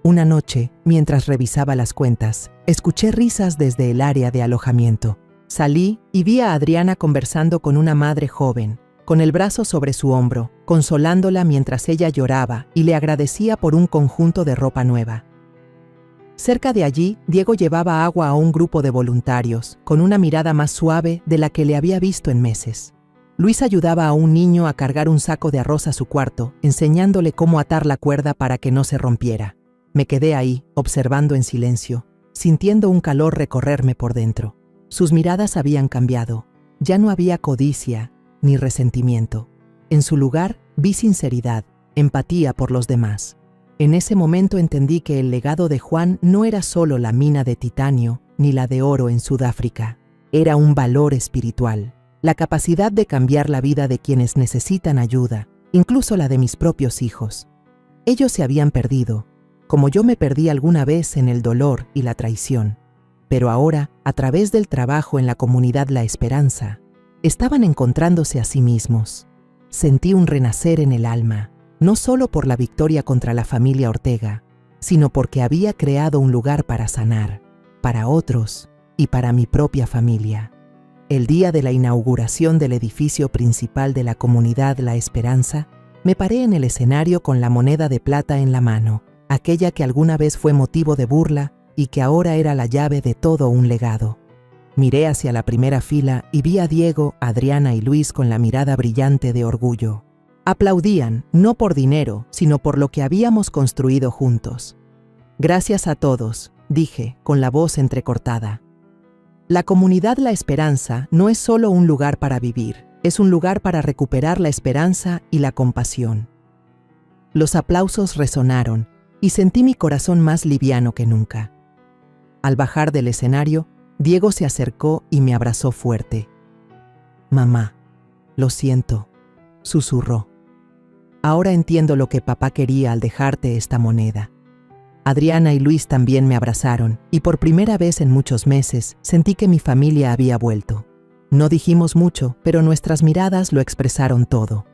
Speaker 1: Una noche, mientras revisaba las cuentas, escuché risas desde el área de alojamiento. Salí y vi a Adriana conversando con una madre joven, con el brazo sobre su hombro, consolándola mientras ella lloraba y le agradecía por un conjunto de ropa nueva. Cerca de allí, Diego llevaba agua a un grupo de voluntarios, con una mirada más suave de la que le había visto en meses. Luis ayudaba a un niño a cargar un saco de arroz a su cuarto, enseñándole cómo atar la cuerda para que no se rompiera. Me quedé ahí, observando en silencio, sintiendo un calor recorrerme por dentro. Sus miradas habían cambiado. Ya no había codicia ni resentimiento. En su lugar, vi sinceridad, empatía por los demás. En ese momento entendí que el legado de Juan no era solo la mina de titanio ni la de oro en Sudáfrica. Era un valor espiritual, la capacidad de cambiar la vida de quienes necesitan ayuda, incluso la de mis propios hijos. Ellos se habían perdido, como yo me perdí alguna vez en el dolor y la traición. Pero ahora, a través del trabajo en la comunidad La Esperanza, estaban encontrándose a sí mismos. Sentí un renacer en el alma, no solo por la victoria contra la familia Ortega, sino porque había creado un lugar para sanar, para otros y para mi propia familia. El día de la inauguración del edificio principal de la comunidad La Esperanza, me paré en el escenario con la moneda de plata en la mano, aquella que alguna vez fue motivo de burla y que ahora era la llave de todo un legado. Miré hacia la primera fila y vi a Diego, Adriana y Luis con la mirada brillante de orgullo. Aplaudían, no por dinero, sino por lo que habíamos construido juntos. «Gracias a todos», dije, con la voz entrecortada. La comunidad La Esperanza no es solo un lugar para vivir, Es un lugar para recuperar la esperanza y la compasión. Los aplausos resonaron y sentí mi corazón más liviano que nunca. Al bajar del escenario, Diego se acercó y me abrazó fuerte. «Mamá, lo siento», susurró. «Ahora entiendo lo que papá quería al dejarte esta moneda». Adriana y Luis también me abrazaron y por primera vez en muchos meses sentí que mi familia había vuelto. No dijimos mucho, pero nuestras miradas lo expresaron todo.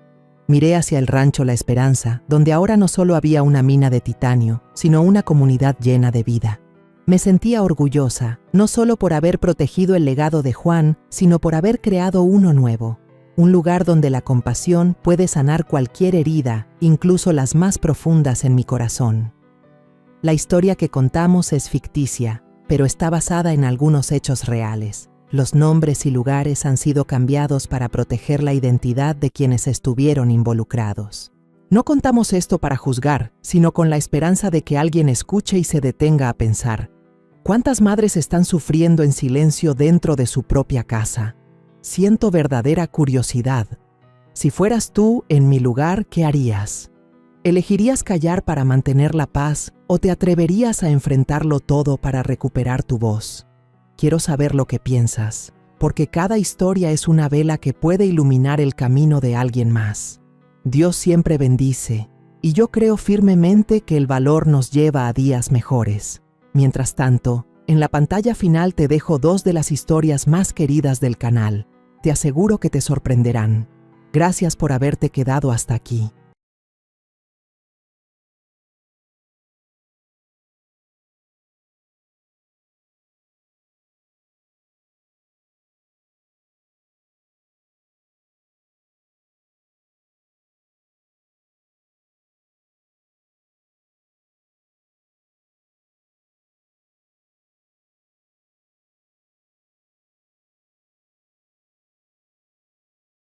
Speaker 1: Miré hacia el rancho La Esperanza, donde ahora no solo había una mina de titanio, sino una comunidad llena de vida. Me sentía orgullosa, no solo por haber protegido el legado de Juan, sino por haber creado uno nuevo. Un lugar donde la compasión puede sanar cualquier herida, incluso las más profundas en mi corazón. La historia que contamos es ficticia, pero está basada en algunos hechos reales. Los nombres y lugares han sido cambiados para proteger la identidad de quienes estuvieron involucrados. No contamos esto para juzgar, sino con la esperanza de que alguien escuche y se detenga a pensar. ¿Cuántas madres están sufriendo en silencio dentro de su propia casa? Siento verdadera curiosidad. Si fueras tú en mi lugar, ¿qué harías? ¿Elegirías callar para mantener la paz o te atreverías a enfrentarlo todo para recuperar tu voz? Quiero saber lo que piensas, porque cada historia es una vela que puede iluminar el camino de alguien más. Dios siempre bendice, y yo creo firmemente que el valor nos lleva a días mejores. Mientras tanto, en la pantalla final te dejo 2 de las historias más queridas del canal. Te aseguro que te sorprenderán. Gracias por haberte quedado hasta aquí.